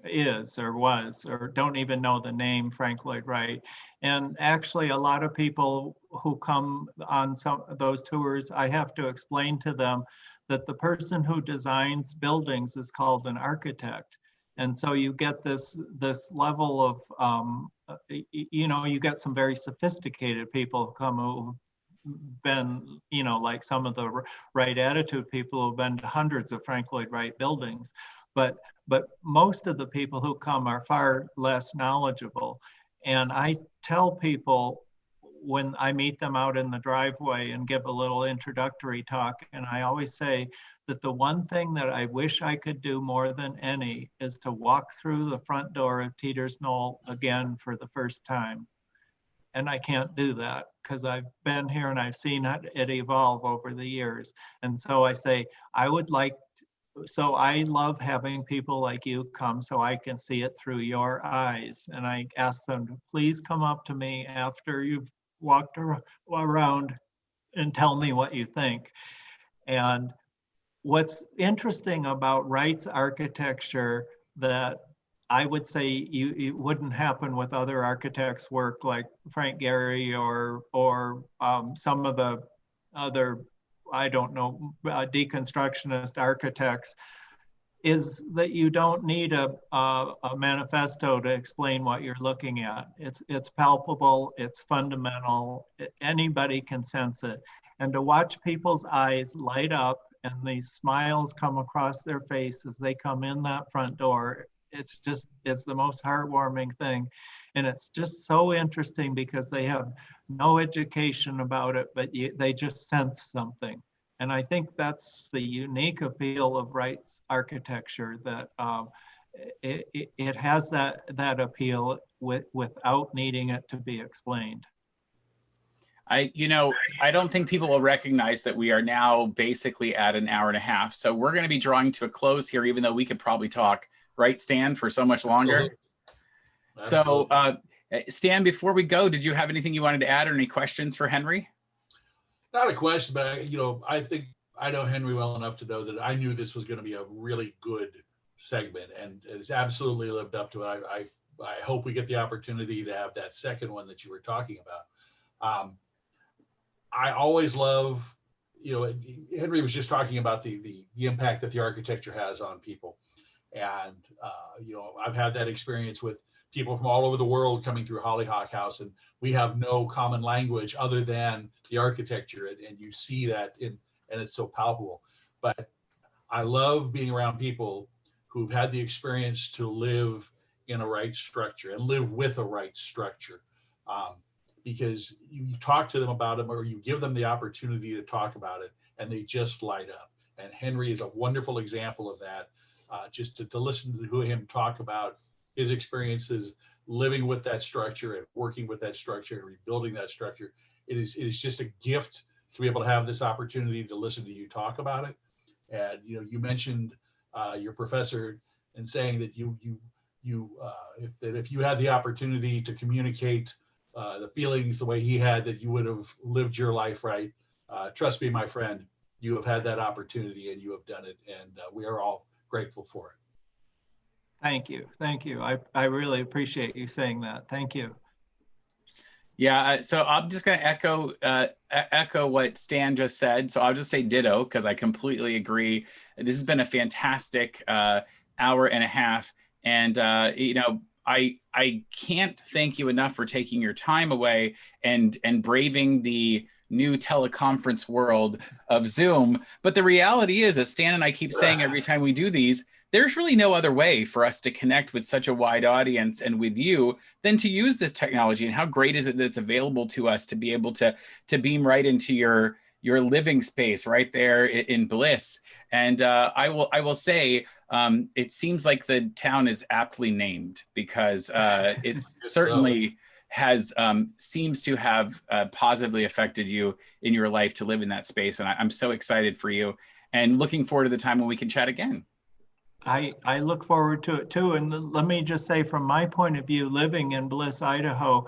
is, or don't even know the name Frank Lloyd Wright. And actually, a lot of people who come on some of those tours, I have to explain to them that the person who designs buildings is called an architect. And so you get this level of, you know, you get some very sophisticated people who come who've been, you know, like some of the Right Attitude people who've been to hundreds of Frank Lloyd Wright buildings. But most of the people who come are far less knowledgeable. And I tell people when I meet them out in the driveway and give a little introductory talk, and I always say that the one thing that I wish I could do more than any is to walk through the front door of Teater's Knoll again for the first time. And I can't do that because I've been here and I've seen it evolve over the years. And so I say, so I love having people like you come so I can see it through your eyes. And I ask them to please come up to me after you've walked around and tell me what you think. And what's interesting about Wright's architecture that I would say it wouldn't happen with other architects' work like Frank Gehry or some of the other, I don't know, deconstructionist architects, is that you don't need a manifesto to explain what you're looking at. It's palpable, it's fundamental, anybody can sense it. And to watch people's eyes light up and these smiles come across their face as they come in that front door, it's the most heartwarming thing. And it's just so interesting because they have no education about it, but they just sense something. And I think that's the unique appeal of Wright's architecture, that it has that appeal without needing it to be explained. I don't think people will recognize that we are now basically at an hour and a half. So we're going to be drawing to a close here, even though we could probably talk, right, Stan, for so much longer. Absolutely. So Stan, before we go, did you have anything you wanted to add or any questions for Henry? Not a question, but I think I know Henry well enough to know that I knew this was going to be a really good segment, and it's absolutely lived up to it. I hope we get the opportunity to have that second one that you were talking about. I always love, Henry was just talking about the impact that the architecture has on people. And, I've had that experience with people from all over the world coming through Hollyhock House, and we have no common language other than the architecture. And you see that and it's so palpable. But I love being around people who've had the experience to live in a right structure and live with a right structure. Because you talk to them about it, or you give them the opportunity to talk about it, and they just light up. And Henry is a wonderful example of that. Just to listen to him talk about his experiences living with that structure and working with that structure and rebuilding that structure. It is just a gift to be able to have this opportunity to listen to you talk about it. And you mentioned your professor and saying that if you had the opportunity to communicate the feelings the way he had, that you would have lived your life right. Trust me, my friend, you have had that opportunity and you have done it, and we are all grateful for it. Thank you. Thank you. I really appreciate you saying that. Thank you. Yeah, so I'm just going to echo what Stan just said. So I'll just say ditto, because I completely agree. This has been a fantastic hour and a half. And, I can't thank you enough for taking your time away and braving the new teleconference world of Zoom. But the reality is, as Stan and I keep saying every time we do these, there's really no other way for us to connect with such a wide audience and with you than to use this technology. And how great is it that it's available to us to be able to beam right into your living space right there in Bliss. And I will say, it seems like the town is aptly named, because it's certainly has seems to have positively affected you in your life to live in that space. And I'm so excited for you and looking forward to the time when we can chat again. I look forward to it too. And let me just say, from my point of view, living in Bliss, Idaho,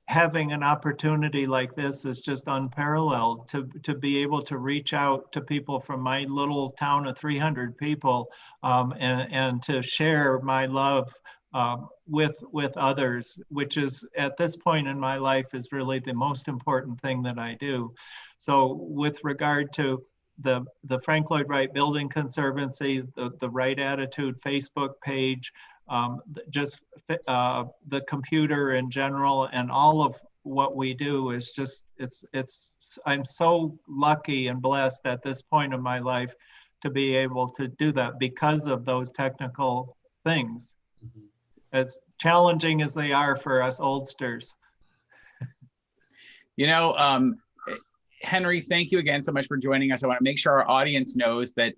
having an opportunity like this is just unparalleled. To be able to reach out to people from my little town of 300 people, and to share my love with others, which is, at this point in my life, is really the most important thing that I do. So with regard to the Frank Lloyd Wright Building Conservancy, the Right Attitude Facebook page, just the computer in general, and all of what we do is just, I'm so lucky and blessed at this point of my life to be able to do that because of those technical things, as challenging as they are for us oldsters. Henry, thank you again so much for joining us. I want to make sure our audience knows that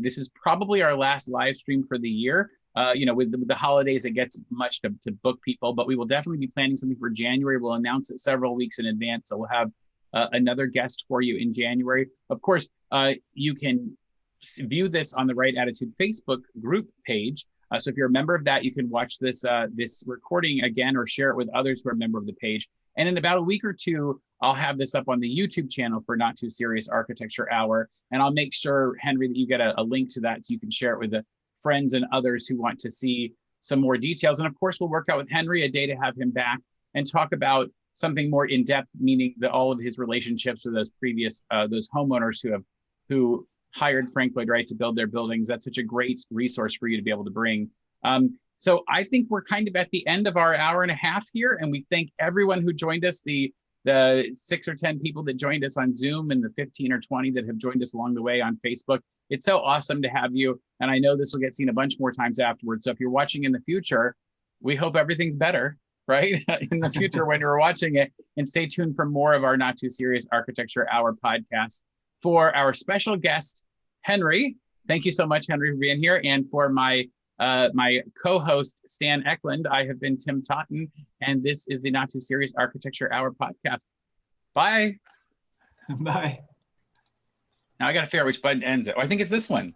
this is probably our last live stream for the year. With the holidays, it gets much to book people, but we will definitely be planning something for January. We'll announce it several weeks in advance. So we'll have another guest for you in January. Of course, you can view this on the Right Attitude Facebook group page. So if you're a member of that, you can watch this recording again or share it with others who are a member of the page. And in about a week or two, I'll have this up on the YouTube channel for Not Too Serious Architecture Hour. And I'll make sure, Henry, that you get a link to that so you can share it with the friends and others who want to see some more details. And of course, we'll work out with Henry a day to have him back and talk about something more in depth, meaning that all of his relationships with those previous, those homeowners who hired Frank Lloyd Wright to build their buildings. That's such a great resource for you to be able to bring. So I think we're kind of at the end of our hour and a half here, and we thank everyone who joined us, the 6 or 10 people that joined us on Zoom, and the 15 or 20 that have joined us along the way on Facebook. It's so awesome to have you. And I know this will get seen a bunch more times afterwards. So if you're watching in the future, we hope everything's better, right? In the future when you're watching it. And stay tuned for more of our Not Too Serious Architecture Hour podcast. For our special guest, Henry, thank you so much, Henry, for being here. And for my co-host, Stan Ecklund, I have been Tim Totten, and this is the Not Too Serious Architecture Hour podcast. Bye. Bye. Now I got to figure out which button ends it. Oh, I think it's this one.